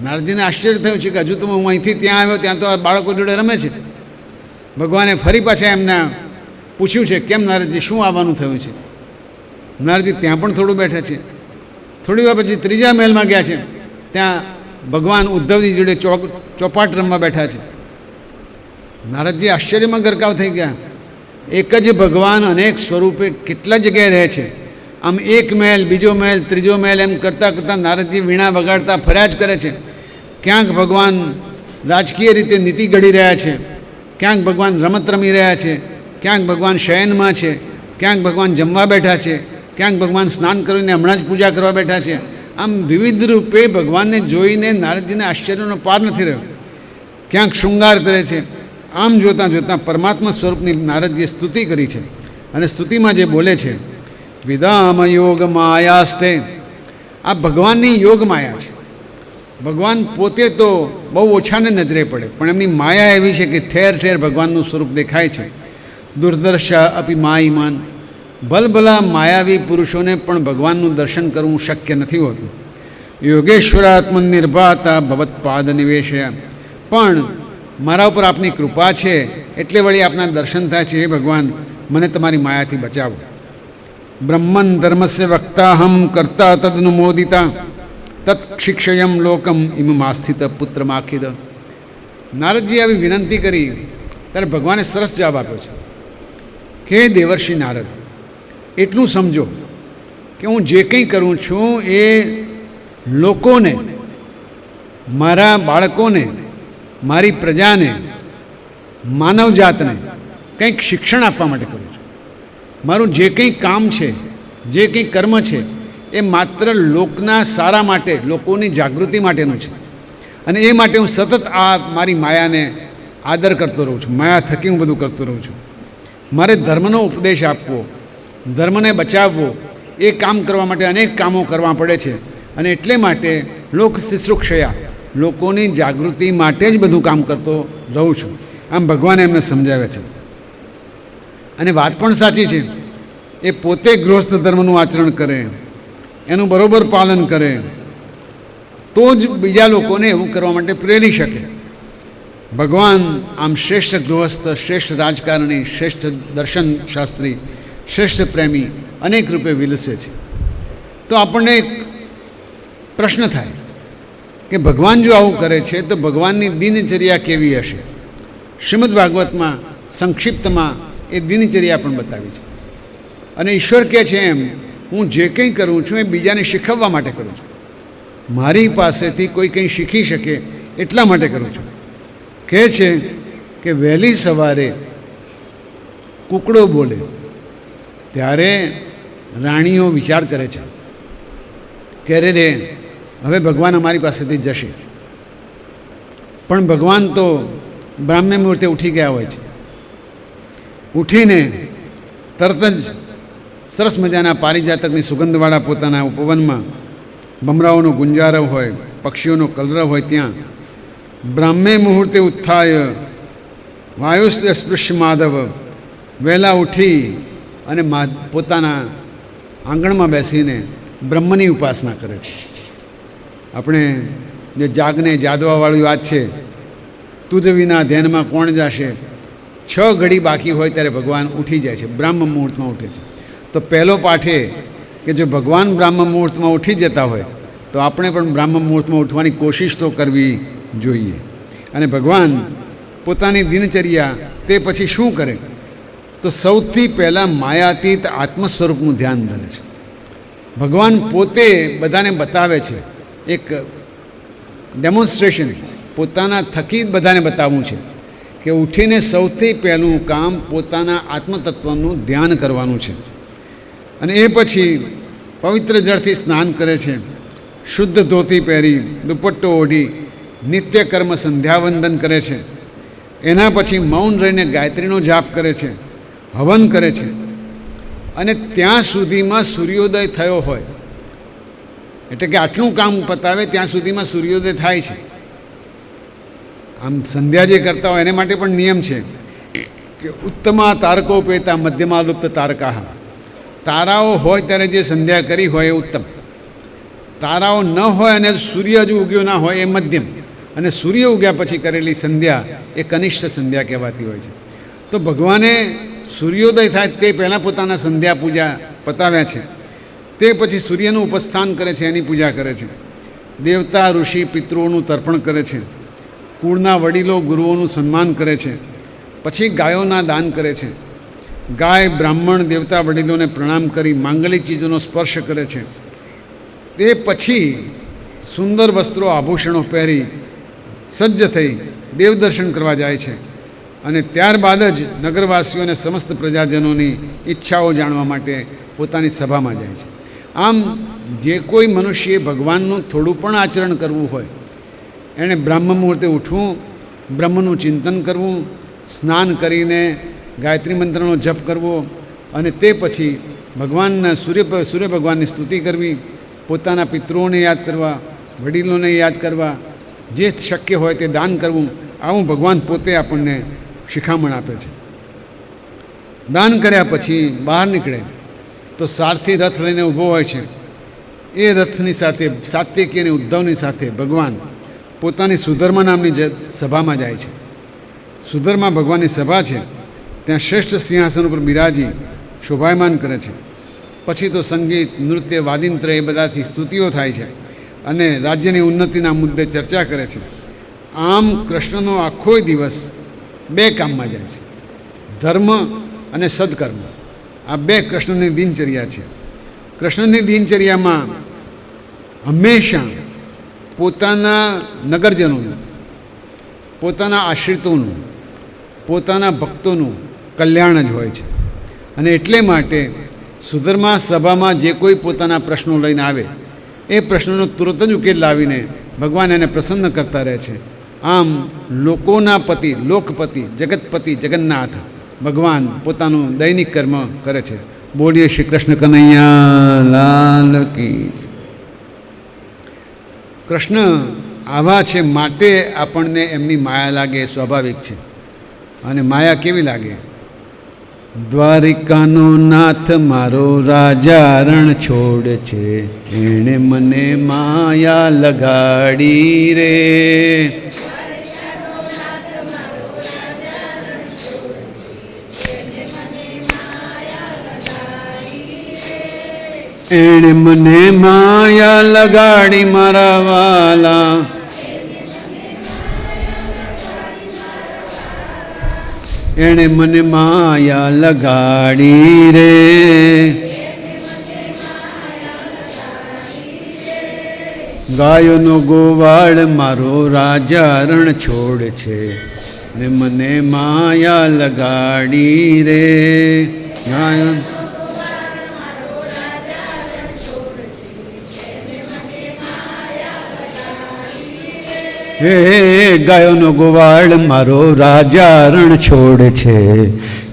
નારદજીને આશ્ચર્ય થયું છે કે હજુ તો હું અહીંથી ત્યાં આવ્યો, ત્યાં તો આ બાળકો જોડે રમે છે. ભગવાને ફરી પાછા એમના પૂછ્યું છે, કેમ નારદજી, શું આવવાનું થયું છે? નારદજી ત્યાં પણ થોડું બેઠા છે. થોડી વાર પછી ત્રીજા મહેલમાં ગયા છે. ત્યાં ભગવાન ઉદ્ધવજી જોડે ચોપાટ રમવા બેઠા છે. નારદજી આશ્ચર્યમાં ગરકાવ થઈ ગયા. એક જ ભગવાન અનેક સ્વરૂપે કેટલા જગ્યાએ રહે છે, આમ એક મહેલ, બીજો મહેલ, ત્રીજો મહેલ એમ કરતાં કરતાં નારદજી વીણા વગાડતા ફર્યા જ કરે છે. ક્યાંક ભગવાન રાજકીય રીતે નીતિ ઘડી રહ્યા છે, ક્યાંક ભગવાન રમત રમી રહ્યા છે, ક્યાંક ભગવાન શયનમાં છે, ક્યાંક ભગવાન જમવા બેઠા છે, ક્યાંક ભગવાન સ્નાન કરીને હમણાં જ પૂજા કરવા બેઠા છે. આમ વિવિધ રૂપે ભગવાનને જોઈને નારદજીને આશ્ચર્યનો પાર નથી રહ્યો. ક્યાંક શૃંગાર કરે છે. આમ જોતાં જોતાં પરમાત્મા સ્વરૂપની નારદજીએ સ્તુતિ કરી છે. અને સ્તુતિમાં જે બોલે છે, વિદામ યોગ માયાસ્તે, આ ભગવાનની યોગ માયા છે. ભગવાન પોતે તો બહુ ઓછાને નજરે પડે, પણ એમની માયા એવી છે કે ઠેર ઠેર ભગવાનનું સ્વરૂપ દેખાય છે. દુર્દર્શા અપી માયમાન, ભલભલા માયાવી પુરુષોને પણ ભગવાનનું દર્શન કરવું શક્ય નથી હોતું. યોગેશ્વરાત્મનિર્ભાતા ભવત્પાદ નિવેશયા, પણ મારા ઉપર આપની કૃપા છે એટલે વળી આપના દર્શન થાય છે. હે ભગવાન, મને તમારી માયાથી બચાવો. બ્રહ્મન ધર્મસ્ય વક્તાહમ કર્તા તદનુમોદિતા તત્ શિક્ષયમ લોકમ ઇમમાસ્થિત પુત્રમાખિદ. નારદજી આવી વિનંતી કરી ત્યારે ભગવાને સરસ જવાબ આપ્યો છે કે હે દેવર્ષિ નારદ, એટલું સમજો કે હું જે કંઈ કરું છું એ લોકોને, મારા બાળકોને, મારી પ્રજાને, માનવજાતને કંઈક શિક્ષણ આપવા માટે કરું છું. મારું જે કંઈ કામ છે, જે કંઈ કર્મ છે, એ માત્ર લોકના સારા માટે, લોકોની જાગૃતિ માટેનું છે. અને એ માટે હું સતત આ મારી માયાને આદર કરતો રહું છું. માયા થકી હું બધું કરતો રહું છું. મારે ધર્મનો ઉપદેશ આપવો, ધર્મને બચાવવો, એ કામ કરવા માટે અનેક કામો કરવા પડે છે. અને એટલે માટે લોક શુશ્રૂષયા, લોકોની જાગૃતિ માટે જ બધું કામ કરતો રહું છું. આમ ભગવાને એમને સમજાવે છે. અને વાત પણ સાચી છે. એ પોતે ગૃહસ્થ ધર્મનું આચરણ કરે, એનું બરોબર પાલન કરે, તો જ બીજા લોકોને એવું કરવા માટે પ્રેરી શકે. ભગવાન આમ શ્રેષ્ઠ ગૃહસ્થ, શ્રેષ્ઠ રાજકારણી, શ્રેષ્ઠ દર્શન શાસ્ત્રી, શ્રેષ્ઠ પ્રેમી અનેક રૂપે વિલસે છે. તો આપણને એક પ્રશ્ન થાય કે ભગવાન જો આવું કરે છે તો ભગવાનની દિનચર્યા કેવી હશે? શ્રીમદ ભાગવતમાં સંક્ષિપ્તમાં એ દિનચર્યા પણ બતાવી છે. અને ઈશ્વર કહે છે એમ, હું જે કંઈ કરું છું એ બીજાને શીખવવા માટે કરું છું. મારી પાસેથી કોઈ કંઈ શીખી શકે એટલા માટે કરું છું. કહે છે કે વહેલી સવારે કૂકડો બોલે ત્યારે રાણીઓ વિચાર કરે છે કે રે હવે ભગવાન અમારી પાસેથી જશે. પણ ભગવાન તો બ્રાહ્મ્ય મુહૂર્તે ઉઠી ગયા હોય છે. ઉઠીને તરત જ સરસ મજાના પારિજાતકની સુગંધવાળા પોતાના ઉપવનમાં ભમરાઓનો ગુંજારવ હોય, પક્ષીઓનો કલરવ હોય, ત્યાં બ્રાહ્મે મુહૂર્તે ઉત્થાય વાયુસ્ય સ્પૃશ્ય માધવ, વહેલા ઉઠી અને પોતાના આંગણમાં બેસીને બ્રહ્મની ઉપાસના કરે છે. આપણે જે જાગને જાદવાવાળી વાત છે, તુજ વિના ધ્યાનમાં કોણ જશે, 6 ઘડી બાકી હોય ત્યારે ભગવાન ઉઠી જાય છે, બ્રાહ્મ મુહૂર્તમાં ઉઠે છે. તો પહેલો પાઠ એ કે જો ભગવાન બ્રાહ્મ મુહૂર્તમાં ઉઠી જતા હોય તો આપણે પણ બ્રાહ્મ મુહૂર્તમાં ઉઠવાની કોશિશ તો કરવી જોઈએ. અને ભગવાન પોતાની દિનચર્યા તે પછી શું કરે તો સૌથી પહેલાં માયાતીત આત્મ સ્વરૂપનું ધ્યાન ધરે છે. ભગવાન પોતે બધાને બતાવે છે, એક ડેમોન્સ્ટ્રેશન પોતાના થકી જ બધાને બતાવવું છે કે ઉઠીને સૌથી પહેલું કામ પોતાના આત્મતત્વનું ધ્યાન કરવાનું છે. અને એ પછી પવિત્ર જળથી સ્નાન કરે છે, શુદ્ધ ધોતી પહેરી, દુપટ્ટો ઓઢી નિત્ય કર્મ સંધ્યાવંદન કરે છે. એના પછી મૌન રહીને ગાયત્રીનો જાપ કરે છે, હવન કરે છે. અને ત્યાં સુધીમાં સૂર્યોદય થયો હોય, એટલે કે આટલું કામ પતાવે ત્યાં સુધીમાં સૂર્યોદય થાય છે. આમ સંધ્યા જે કરતા હોય એને માટે પણ નિયમ છે કે ઉત્તમા તારકોપેતા મધ્યમાં લુપ્ત તારકાહ. તારાઓ હોય ત્યારે જે સંધ્યા કરી હોય એ ઉત્તમ, તારાઓ ન હોય અને સૂર્ય હજુ ઉગ્યો ના હોય એ મધ્યમ, અને સૂર્ય ઉગ્યા પછી કરેલી સંધ્યા એ કનિષ્ઠ સંધ્યા કહેવાતી હોય છે. તો ભગવાને સૂર્યોદય થાય તે પહેલાં પોતાના સંધ્યા પૂજા પતાવ્યા છે. તે પછી સૂર્યનું ઉપસ્થાન કરે છે, એની પૂજા કરે છે. દેવતા ઋષિ પિતૃઓનું તર્પણ કરે છે, કુળના વડીલો ગુરુઓનું સન્માન કરે છે, પછી ગાયોના દાન કરે છે, ગાય બ્રાહ્મણ દેવતા વડીલોને પ્રણામ કરી માંગલિક ચીજોનો સ્પર્શ કરે છે. તે પછી સુંદર વસ્ત્રો આભૂષણો પહેરી સજ્જ થઈ દેવદર્શન કરવા જાય છે અને ત્યારબાદ જ નગરવાસીઓને સમસ્ત પ્રજાજનોની ઈચ્છાઓ જાણવા માટે પોતાની સભામાં જાય છે. આમ જે કોઈ મનુષ્યએ ભગવાનનું થોડું પણ આચરણ કરવું હોય એણે બ્રહ્મ મુહૂર્તે ઉઠવું, બ્રહ્મનું ચિંતન કરવું, સ્નાન કરીને ગાયત્રી મંત્રનો જપ કરવો અને તે પછી ભગવાનના સૂર્ય ભગવાનની સ્તુતિ કરવી, પોતાના પિતૃઓને યાદ કરવા, વડીલોને યાદ કરવા, જે શક્ય હોય તે દાન કરવું. આવું ભગવાન પોતે આપણને શિખામણ આપે છે. દાન કર્યા પછી બહાર નીકળે તો સારથી રથ લઈને ઊભો હોય છે. એ રથની સાથે સાત્યકી અને ઉદ્ધવની સાથે ભગવાન પોતાની સુધર્મા નામની સભામાં જાય છે. સુધર્મા ભગવાનની સભા છે. ત્યાં શ્રેષ્ઠ સિંહાસન ઉપર બિરાજી શોભાયમાન કરે છે. પછી તો સંગીત, નૃત્ય, વાદિંત્ર એ બધાથી સ્તુતિઓ થાય છે અને રાજ્યની ઉન્નતિના મુદ્દે ચર્ચા કરે છે. આમ કૃષ્ણનો આખો દિવસ બે કામમાં જાય છે, ધર્મ અને સદકર્મ. આ બે કૃષ્ણની દિનચર્યા છે. કૃષ્ણની દિનચર્યામાં હંમેશા પોતાના નગરજનોનું, પોતાના આશ્રિતોનું, પોતાના ભક્તોનું કલ્યાણ જ હોય છે. અને એટલે માટે સુધર્મા સભામાં જે કોઈ પોતાના પ્રશ્નો લઈને આવે એ પ્રશ્નોનો તુરંત જ ઉકેલ લાવીને ભગવાન એને પ્રસન્ન કરતા રહે છે. આમ લોકોના પતિ, લોકપતિ, જગતપતિ જગન્નાથ ભગવાન પોતાનું દૈનિક કર્મ કરે છે. બોલીએ શ્રી કૃષ્ણ કનૈયા લાલ કી. કૃષ્ણ આવા છે માટે આપણને એમની માયા લાગે, સ્વાભાવિક છે. અને માયા કેવી લાગે? દ્વારિકાનો નાથ મારો રાજા રણ છોડ છે, એણે મને માયા લગાડી રે. એણે મને માયા લગાડી મારા વાલા, એણે મને માયા લગાડી રે. ગાયોનો ગોવાળ મારો રાજા રણ છોડ છે ને મને માયા લગાડી રે. ગાયો હે ગાયોનો ગોવાળ મારો રાજા રણ છોડ છે,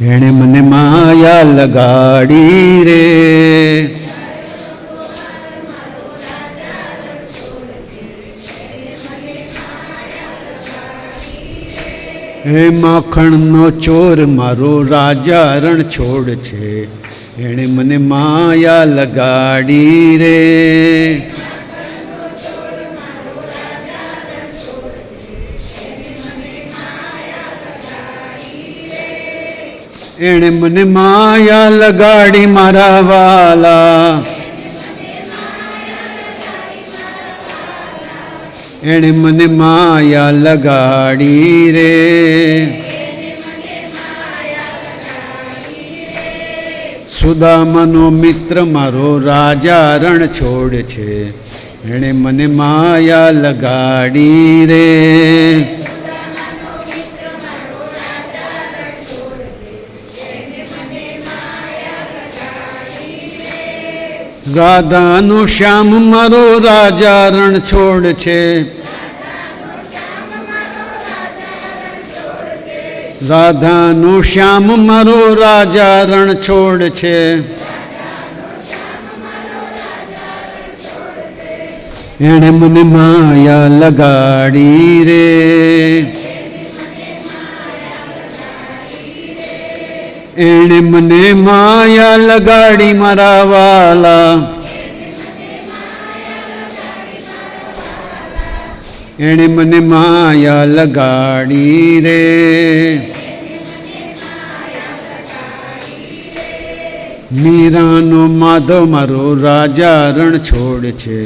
એણે મને માયા લગાડી રે. હે માખણનો ચોર મારો રાજા રણ છોડ છે, એણે મને માયા લગાડી રે. એણે મને માયા લગાડી મારા વાલા, એણે મને માયા લગાડી રે. સુદામાનો મિત્ર મારો રાજા રણ છોડ છે, એણે મને માયા લગાડી રે. રાધાનો શ્યામ મારો રાજા રણ છોડ છે, રાધાનો શ્યામ મારો રાજા રણ છોડ છે. એણે મને માયા લગાડી રે. એણે મને માયા લગાડી મારા વાલા, એણે મને માયા લગાડી રે. મીરાનો માધવ મારો રાજા રણ છોડ છે,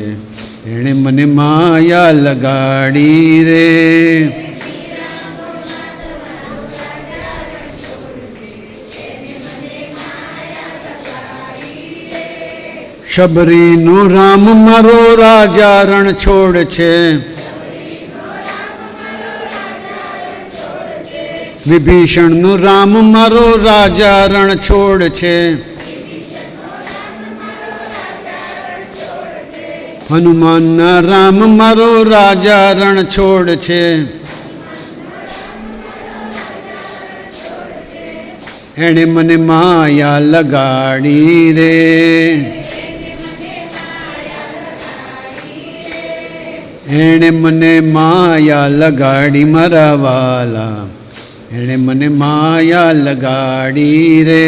એણે મને માયા લગાડી રે. શબરીનો રામ મારો રાજા રણ છોડ છે, વિભીષણનો રામ મારો રાજા રણ છોડ છે, હનુમાનના રામ મારો રાજા રણ છોડ છે, એણે મને માયા લગાડી રે, એણે મને માયા લગાડી મારા વાલા, એણે મને માયા લગાડી રે,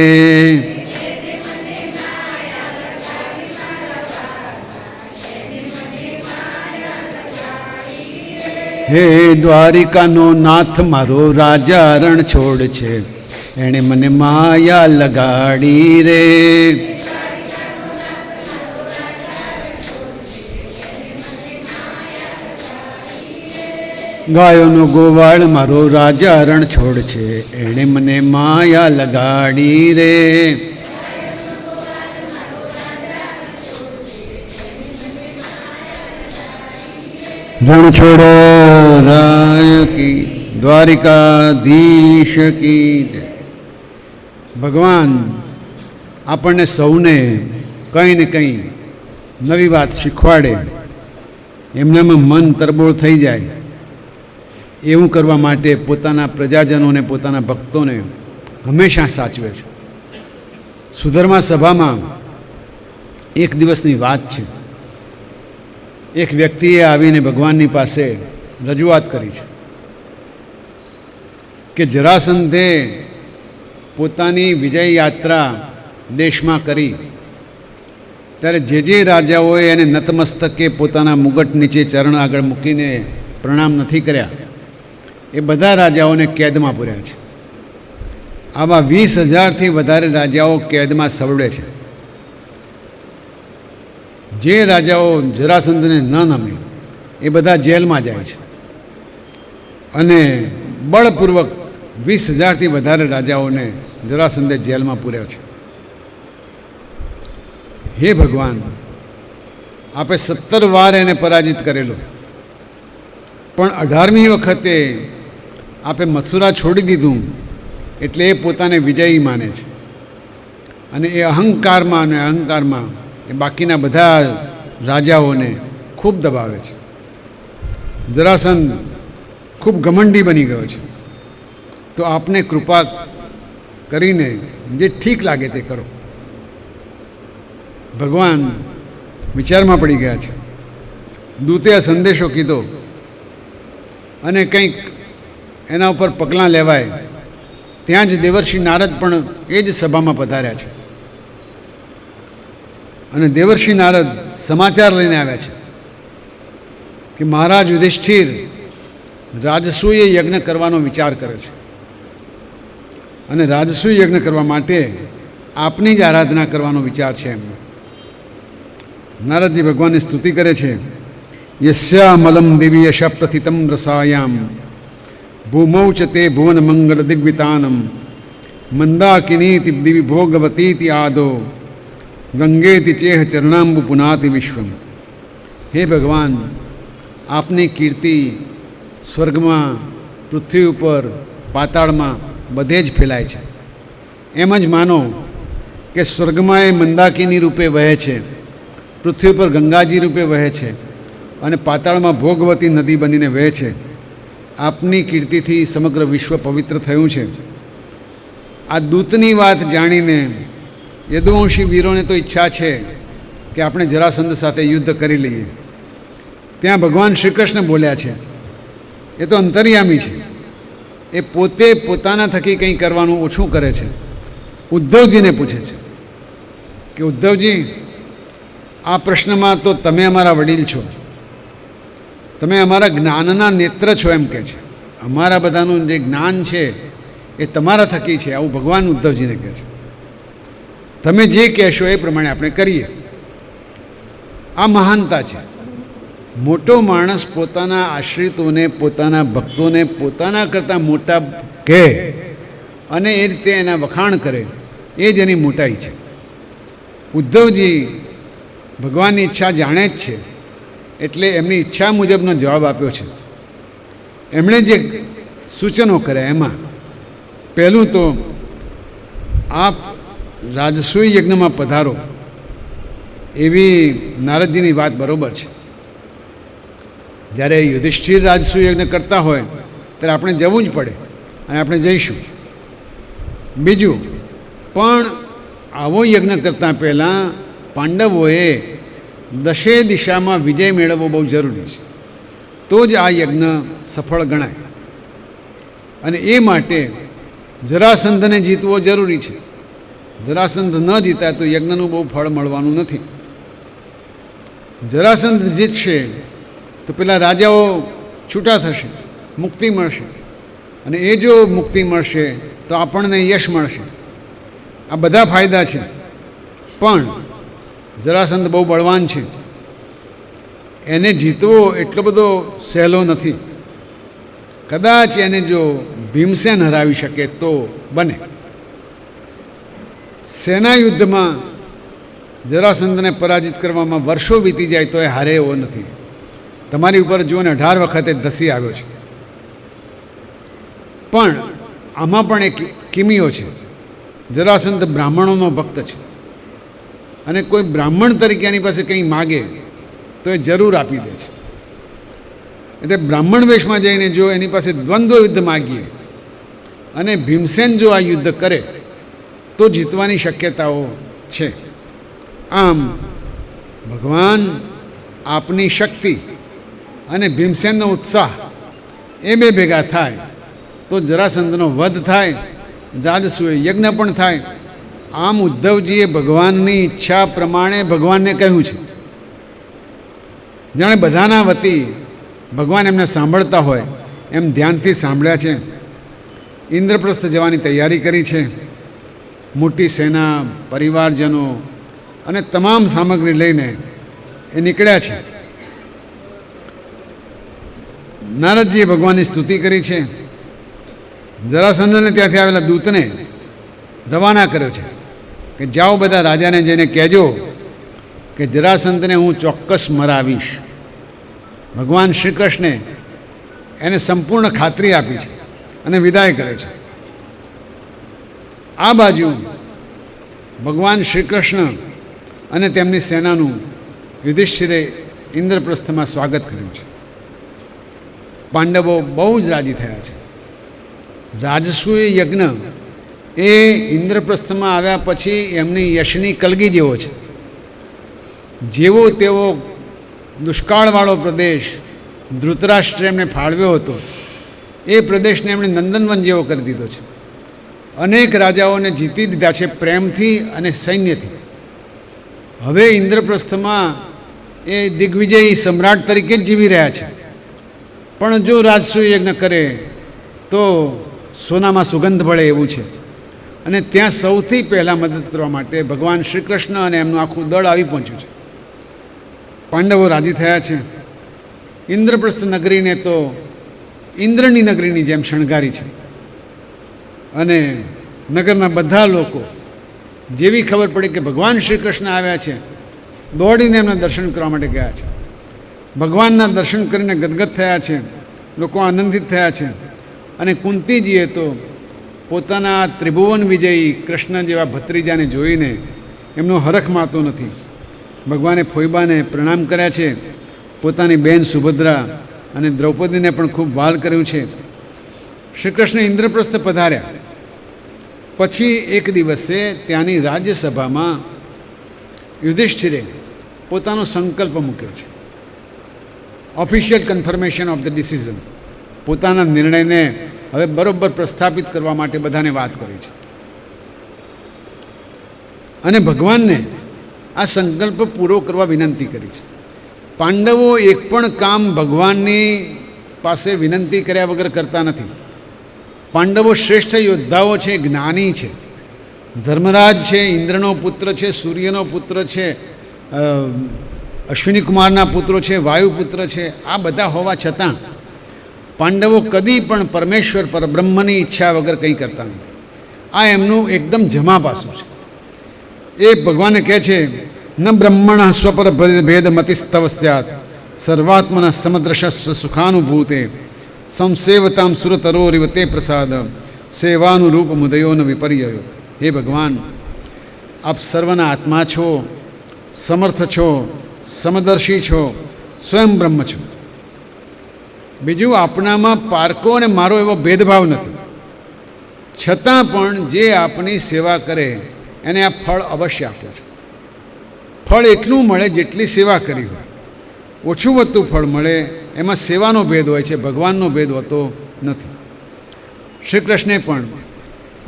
હે દ્વારિકાનો નાથ મારો રાજા રણ છોડ છે, એણે મને માયા લગાડી રે, ગાયોનો ગોવાળ મારો રાજા રણ છોડ છે, એણે મને માયા લગાડી રે, રણ છોડ રાય કી, દ્વારિકાધીશ કી જય. ભગવાન આપણને સૌને કંઈ ને કંઈ નવી વાત શીખવાડે, એમનામાં મન તરબોળ થઈ જાય એવું કરવા માટે પોતાના પ્રજાજનોને, પોતાના ભક્તોને હંમેશા સાચવે છે. સુધર્મા સભામાં એક દિવસની વાત છે. એક વ્યક્તિએ આવીને ભગવાનની પાસે રજૂઆત કરી છે કે જરાસંધે પોતાની વિજય યાત્રા દેશમાં કરી ત્યારે જે રાજાઓએ એને નતમસ્તકે પોતાના મુગટ નીચે ચરણ આગળ મૂકીને પ્રણામ નથી કર્યા, એ બધા રાજાઓને કેદમાં પૂર્યા છે. આવા 20,000થી વધારે રાજાઓ કેદમાં સવડે છે. જે રાજાઓ જરાસંધને ન નમે એ બધા જેલમાં જાય છે અને બળપૂર્વક 20,000થી વધારે રાજાઓને જરાસંધે જેલમાં પૂર્યા છે. હે ભગવાન, આપે 17 વાર એને પરાજિત કરેલો, પણ 18મી વખતે આપે મથુરા છોડી દીધું એટલે એ પોતાને વિજયી માને છે અને એ અહંકારમાં એ બાકીના બધા રાજાઓને ખૂબ દબાવે છે. જરાસંધ ખૂબ ઘમંડી બની ગયો છે. તો આપને કૃપા કરીને જે ઠીક લાગે તે કરો. ભગવાન વિચારમાં પડી ગયા છે. દૂતે આ સંદેશો કીધો અને કંઈક એના ઉપર પગલાં લેવાય ત્યાં જ દેવર્ષિ નારદ પણ એ જ સભામાં પધાર્યા છે અને દેવર્ષિ નારદ સમાચાર લઈને આવ્યા છે કે મહારાજ યુધિષ્ઠિર રાજસૂય યજ્ઞ કરવાનો વિચાર કરે છે અને રાજસૂય યજ્ઞ કરવા માટે આપની જ આરાધના કરવાનો વિચાર છે એમનો. નારદજી ભગવાનની સ્તુતિ કરે છે. યસ્યામલમ દેવી યશ પ્રથિતમ રસાયામ ભૂમૌ ચ તે ભુવન મંગળ દિગ્વિતાનમ મંદાકિનીતિ દિવિ ભોગવતીતિ આદો ગંગેતિ ચેહ ચરણાંબુ પુનાતિ વિશ્વમ. હે ભગવાન, આપની કીર્તિ સ્વર્ગમાં, પૃથ્વી ઉપર, પાતાળમાં બધે જ ફેલાય છે. એમ જ માનો કે સ્વર્ગમાં એ મંદાકિની રૂપે વહે છે, પૃથ્વી પર ગંગાજી રૂપે વહે છે અને પાતાળમાં ભોગવતી નદી બનીને વહે છે. આપની કીર્તિથી સમગ્ર વિશ્વ પવિત્ર થયું છે. આ દૂતની વાત જાણીને યદુવંશી વીરોને તો ઈચ્છા છે કે આપણે જરાસંધ સાથે યુદ્ધ કરી લઈએ. ત્યાં ભગવાન શ્રી કૃષ્ણ બોલ્યા છે. એ તો અંતર્યામી છે, એ પોતે પોતાના થકી કંઈ કરવાનું ઓછું કરે છે. ઉદ્ધવજીને પૂછે છે કે ઉદ્ધવજી, આ પ્રશ્નમાં તો તમે અમારા વડીલ છો, તમે અમારા જ્ઞાનના નેત્ર છો એમ કહે છે. અમારા બધાનું જે જ્ઞાન છે એ તમારા થકી છે, આવું ભગવાન ઉદ્ધવજીને કહે છે. તમે જે કહેશો એ પ્રમાણે આપણે કરીએ. આ મહાનતા છે. મોટો માણસ પોતાના આશ્રિતોને, પોતાના ભક્તોને પોતાના કરતાં મોટા કહે અને એ રીતે એના વખાણ કરે, એ જ એની મોટાઈ છે. ઉદ્ધવજી ભગવાનની ઈચ્છા જાણે જ છે, એટલે એમની ઈચ્છા મુજબનો જવાબ આપ્યો છે. એમણે જે સૂચનો કર્યા એમાં પહેલું તો આપ રાજસૂય યજ્ઞમાં પધારો એવી નારદજીની વાત બરાબર છે. જ્યારે યુધિષ્ઠિર રાજસૂય યજ્ઞ કરતા હોય ત્યારે આપણે જવું જ પડે અને આપણે જઈશું. બીજું પણ આવો યજ્ઞ કરતાં પહેલાં પાંડવોએ દશે દિશામાં વિજય મેળવવો બહુ જરૂરી છે, તો જ આ યજ્ઞ સફળ ગણાય. અને એ માટે જરાસંધને જીતવો જરૂરી છે. જરાસંધ ન જીતાય તો યજ્ઞનું બહુ ફળ મળવાનું નથી. જરાસંધ જીતશે તો પેલા રાજાઓ છૂટા થશે, મુક્તિ મળશે, અને એ જો મુક્તિ મળશે તો આપણને યશ મળશે. આ બધા ફાયદા છે. પણ જરાસંધ બહુ બળવાન છે, એને જીતવો એટલો બધો સહેલો નથી. કદાચ એને જો ભીમસેન હરાવી શકે તો બને. સેના યુદ્ધમાં જરાસંધને પરાજિત કરવામાં વર્ષો વીતી જાય તો એ હારે એવો નથી. તમારી ઉપર જુઓ ને 18 વખતે ધસી આવ્યો છે. પણ આમાં પણ એક કિમીઓ છે. જરાસંધ બ્રાહ્મણોનો ભક્ત છે, અને કોઈ બ્રાહ્મણ તરીકે એની પાસે કંઈ માગે તો એ જરૂર આપી દે છે. એટલે બ્રાહ્મણ વેશમાં જઈને જો એની પાસે દ્વંદ્વ યુદ્ધ માગીએ અને ભીમસેન જો આ યુદ્ધ કરે તો જીતવાની શક્યતાઓ છે. આમ ભગવાન આપની શક્તિ અને ભીમસેનનો ઉત્સાહ એ બે ભેગા થાય તો જરાસંધનો વધ થાય, રાજસૂય યજ્ઞ પણ થાય. આમ ઉદ્ધવજીએ ભગવાનની ઈચ્છા પ્રમાણે ભગવાનને કહ્યું છે. જાણે બધાના વતી ભગવાન એમને સાંભળતા હોય એમ ધ્યાનથી સાંભળ્યા છે. ઇન્દ્રપ્રસ્થ જવાની તૈયારી કરી છે. મોટી સેના, પરિવારજનો અને તમામ સામગ્રી લઈને એ નીકળ્યા છે. નારદજીએ ભગવાનની સ્તુતિ કરી છે. જરાસંધને ત્યાંથી આવેલા દૂતને રવાના કર્યો છે કે જાઓ બધા રાજાને જઈને કહેજો કે જરાસંધને હું ચોક્કસ મરાવીશ. ભગવાન શ્રી કૃષ્ણે એને સંપૂર્ણ ખાતરી આપી છે અને વિદાય કરે છે. આ બાજુ ભગવાન શ્રી કૃષ્ણ અને તેમની સેનાનું યુધિષ્ઠિરે ઇન્દ્રપ્રસ્થમાં સ્વાગત કર્યું છે. પાંડવો બહુ જ રાજી થયા છે. રાજસૂય યજ્ઞ એ ઇન્દ્રપ્રસ્થમાં આવ્યા પછી એમની યશની કલગી જેવો છે. જેવો તેવો દુષ્કાળવાળો પ્રદેશ ધૃતરાષ્ટ્રે એમને ફાળવ્યો હતો એ પ્રદેશને એમણે નંદનવન જેવો કરી દીધો છે. અનેક રાજાઓને જીતી દીધા છે પ્રેમથી અને સૈન્યથી. હવે ઇન્દ્રપ્રસ્થમાં એ દિગ્વિજયી સમ્રાટ તરીકે જ જીવી રહ્યા છે. પણ જો રાજસૂય યજ્ઞ કરે તો સોનામાં સુગંધ ભળે એવું છે. અને ત્યાં સૌથી પહેલાં મદદ કરવા માટે ભગવાન શ્રી કૃષ્ણ અને એમનું આખું દળ આવી પહોંચ્યું છે. પાંડવો રાજી થયા છે. ઇન્દ્રપ્રસ્થ નગરીને તો ઇન્દ્રની નગરીની જેમ શણગારી છે. અને નગરના બધા લોકો જેવી ખબર પડી કે ભગવાન શ્રી કૃષ્ણ આવ્યા છે દોડીને એમના દર્શન કરવા માટે ગયા છે. ભગવાનના દર્શન કરીને ગદગદ થયા છે. લોકો આનંદિત થયા છે. અને કુંતીજીએ તો પોતાના ત્રિભુવન વિજયી કૃષ્ણ જેવા ભત્રીજાને જોઈને એમનો હરખ માતો નથી. ભગવાને ફોઈબાને પ્રણામ કર્યા છે. પોતાની બહેન સુભદ્રા અને દ્રૌપદીને પણ ખૂબ વહાલ કર્યું છે. શ્રી કૃષ્ણ ઇન્દ્રપ્રસ્થ પધાર્યા પછી એક દિવસે ત્યાંની રાજ્યસભામાં યુધિષ્ઠિરે પોતાનો સંકલ્પ મૂક્યો છે. Official confirmation of the decision. પોતાના નિર્ણયને હવે બરોબર પ્રસ્થાપિત કરવા માટે બધાને વાત કરી છે. અને ભગવાનને આ સંકલ્પ પૂરો કરવા વિનંતી કરી છે. પાંડવો એક પણ કામ ભગવાનની પાસે વિનંતી કર્યા વગર કરતા નથી. પાંડવો શ્રેષ્ઠ યોદ્ધાઓ છે, જ્ઞાની છે. ધર્મરાજ છે, ઇન્દ્રનો પુત્ર છે, સૂર્યનો પુત્ર છે, અશ્વિની કુમારના પુત્રો છે, વાયુપુત્ર છે. આ બધા હોવા છતાં પાંડવો કદી પણ પરમેશ્વર પરબ્રહ્મની ઈચ્છા વગર કંઈ કરતા નથી. આ એમનું એકદમ જમા પાસું છે. એ ભગવાને કહે છે ન બ્રહ્મણ સ્વપર ભેદમતિસ્તવ સ્યાત સર્વાત્મન સમદ્રશસ્વ સુખાનુભૂતે સંસેવતામ સુરતરોરિવ તે પ્રસાદ સેવાનુરૂપ મુદયો ન વિપર્યયો. હે ભગવાન, આપ સર્વના આત્મા છો, સમર્થ છો, સમદર્શી છો, સ્વયં બ્રહ્મ છો. બીજું, આપણામાં પારકો અને મારો એવો ભેદભાવ નથી. છતાં પણ જે આપની સેવા કરે એને આ ફળ અવશ્ય આપો છો. ફળ એટલું મળે જેટલી સેવા કરી હોય. ઓછું વધતું ફળ મળે એમાં સેવાનો ભેદ હોય છે, ભગવાનનો ભેદ હોતો નથી. શ્રી કૃષ્ણે પણ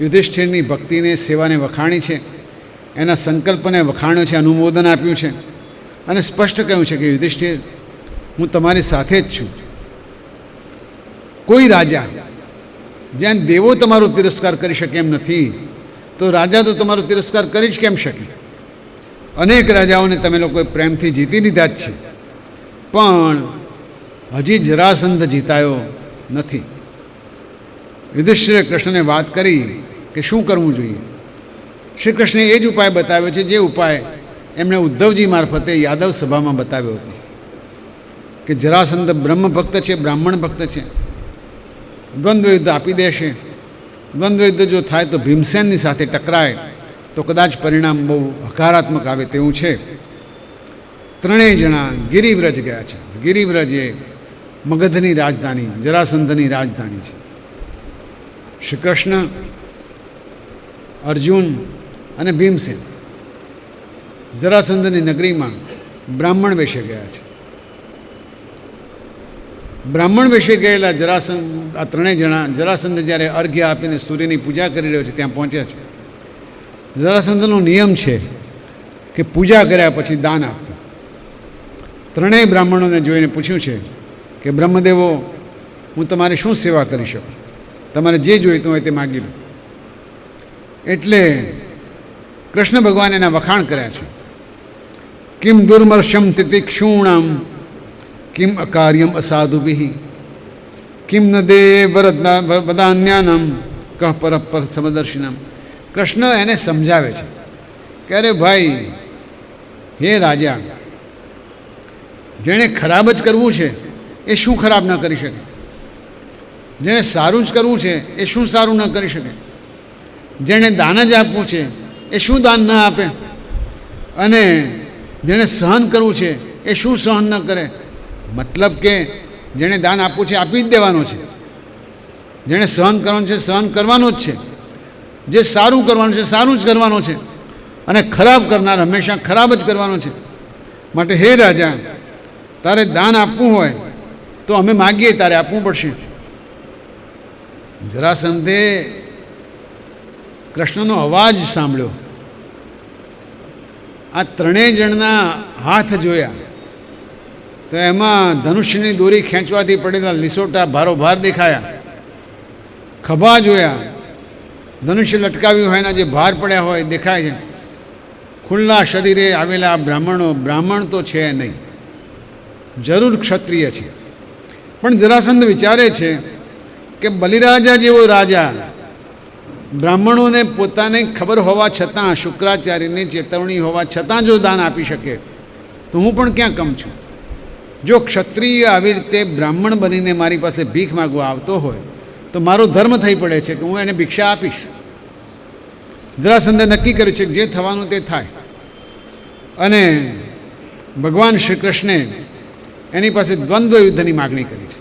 યુધિષ્ઠિરની ભક્તિને, સેવાને વખાણી છે, એના સંકલ્પને વખાણ્યો છે, અનુમોદન આપ્યું છે અને સ્પષ્ટ કહ્યું છે કે યુધિષ્ઠિર, હું તમારી સાથે જ છું. કોઈ રાજા જ્યાં દેવો તમારો તિરસ્કાર કરી શકે એમ નથી, તો રાજા તો તમારો તિરસ્કાર કરી જ કેમ શકે? અનેક રાજાઓને તમે લોકોએ પ્રેમથી જીતી લીધા જ છે, પણ હજી જરાસંધ જીતાયો નથી. યુધિષ્ઠિરે કૃષ્ણને વાત કરી કે શું કરવું જોઈએ. શ્રી કૃષ્ણે એ જ ઉપાય બતાવ્યો છે જે ઉપાય એમણે ઉદ્ધવજી મારફતે યાદવ સભામાં બતાવ્યો હતો કે જરાસંધ બ્રહ્મ ભક્ત છે, બ્રાહ્મણ ભક્ત છે, દ્વંદ્વ યુદ્ધ આપી દેશે. દ્વંદ્વ યુદ્ધ જો થાય તો ભીમસેનની સાથે ટકરાય તો કદાચ પરિણામ બહુ હકારાત્મક આવે તેવું છે. ત્રણેય જણા ગિરિવ્રજ ગયા છે. ગિરિવ્રજ એ મગધની રાજધાની, જરાસંધની રાજધાની છે. શ્રી કૃષ્ણ, અર્જુન અને ભીમસેન જરાસંધની નગરીમાં બ્રાહ્મણ વેશે ગયા છે. બ્રાહ્મણ વેશે ગયેલા જરાસંધ, આ ત્રણેય જણા જરાસંધ જ્યારે અર્ઘ્ય આપીને સૂર્યની પૂજા કરી રહ્યો છે ત્યાં પહોંચ્યા છે. જરાસંધનો નિયમ છે કે પૂજા કર્યા પછી દાન આપવું. ત્રણેય બ્રાહ્મણોને જોઈને પૂછ્યું છે કે બ્રહ્મદેવો, હું તમારી શું સેવા કરી શકું? તમારે જે જોઈતું હોય તે માગી લો. એટલે કૃષ્ણ ભગવાન એના વખાણ કર્યા છે. કિમ દુર્મર્ષમ તિતિક્ષૂણામ કિમ અકાર્યમ અસાધુભિ કિમ ન દે વદાન્યાનમ કહ પરપર સમદર્શિનામ. કૃષ્ણ એને સમજાવે છે કે અરે ભાઈ, હે રાજા, જેણે ખરાબ જ કરવું છે એ શું ખરાબ ન કરી શકે? જેણે સારું જ કરવું છે એ શું સારું ન કરી શકે? જેણે દાન જ આપવું છે એ શું દાન ન આપે? અને જેણે સહન કરવું છે એ શું સહન ન કરે? મતલબ કે જેણે દાન આપવું છે આપી જ દેવાનું છે, જેણે સહન કરવાનું છે સહન કરવાનું જ છે, જે સારું કરવાનું છે સારું જ કરવાનું છે, અને ખરાબ કરનાર હંમેશા ખરાબ જ કરવાનો છે. માટે હે રાજા, તારે દાન આપવું હોય તો અમે માગીએ તારે આપવું પડશે. જરાસંધે કૃષ્ણનો અવાજ સાંભળ્યો, આ ત્રણેય જણના હાથ જોયા તો એમાં ધનુષ્યની દોરી ખેંચવાથી પડેલા લીસોટા ભારોભાર દેખાયા. ખભા જોયા, ધનુષ્ય લટકાવ્યું હોય એના જે ભાર પડ્યા હોય દેખાય છે. ખુલ્લા શરીરે આવેલા બ્રાહ્મણો, બ્રાહ્મણ તો છે નહીં, જરૂર ક્ષત્રિય છે. પણ જરાસંધ વિચારે છે કે બલિરાજા જેવો રાજા બ્રાહ્મણોને પોતાને ખબર હોવા છતાં, શુક્રાચાર્યની ચેતવણી હોવા છતાં જો દાન આપી શકે તો હું પણ ક્યાં કમ છું? જો ક્ષત્રિય આવી રીતે બ્રાહ્મણ બનીને મારી પાસે ભીખ માગવા આવતો હોય તો મારો ધર્મ થઈ પડે છે કે હું એને ભિક્ષા આપીશ. જરાસંધે નક્કી કર્યું છે કે જે થવાનું તે થાય. અને ભગવાન શ્રી કૃષ્ણે એની પાસે દ્વંદ્વ યુદ્ધની માગણી કરી છે.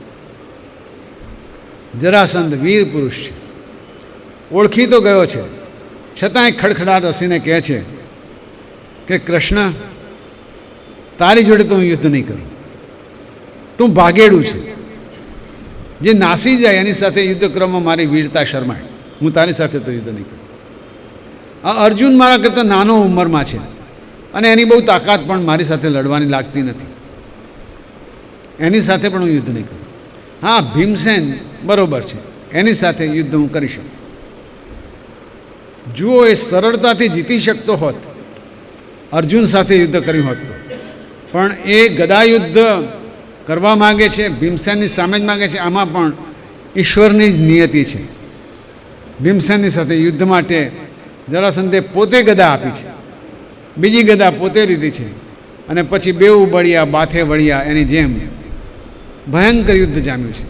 જરાસંધ વીર પુરુષ છે, ઓળખી તો ગયો છે, છતાંય ખડખડાટ હસીને કહે છે કે કૃષ્ણ, તારી જોડે તો હું યુદ્ધ નહીં કરું. તું ભાગેડું છે, જે નાસી જાય એની સાથે યુદ્ધ કરવામાં મારી વીરતા શરમાય. હું તારી સાથે તો યુદ્ધ નહીં કરું. આ અર્જુન મારા કરતાં નાનો ઉંમરમાં છે અને એની બહુ તાકાત પણ મારી સાથે લડવાની લાગતી નથી, એની સાથે પણ હું યુદ્ધ નહીં કરું. હા, ભીમસેન બરાબર છે, એની સાથે યુદ્ધ હું કરી શકું. જુઓ, એ સરળતાથી જીતી શકતો હોત અર્જુન સાથે યુદ્ધ કર્યું હોત તો, પણ એ ગદા યુદ્ધ કરવા માગે છે, ભીમસેનની સામે જ માગે છે. આમાં પણ ઈશ્વરની જ નિયતિ છે. ભીમસેનની સાથે યુદ્ધ માટે જરાસંધે પોતે ગદા આપી છે બીજી ગદા પોતે લીધી છે અને પછી બેઉ બળિયા બાથે વળિયા એની જેમ ભયંકર યુદ્ધ જામ્યું છે.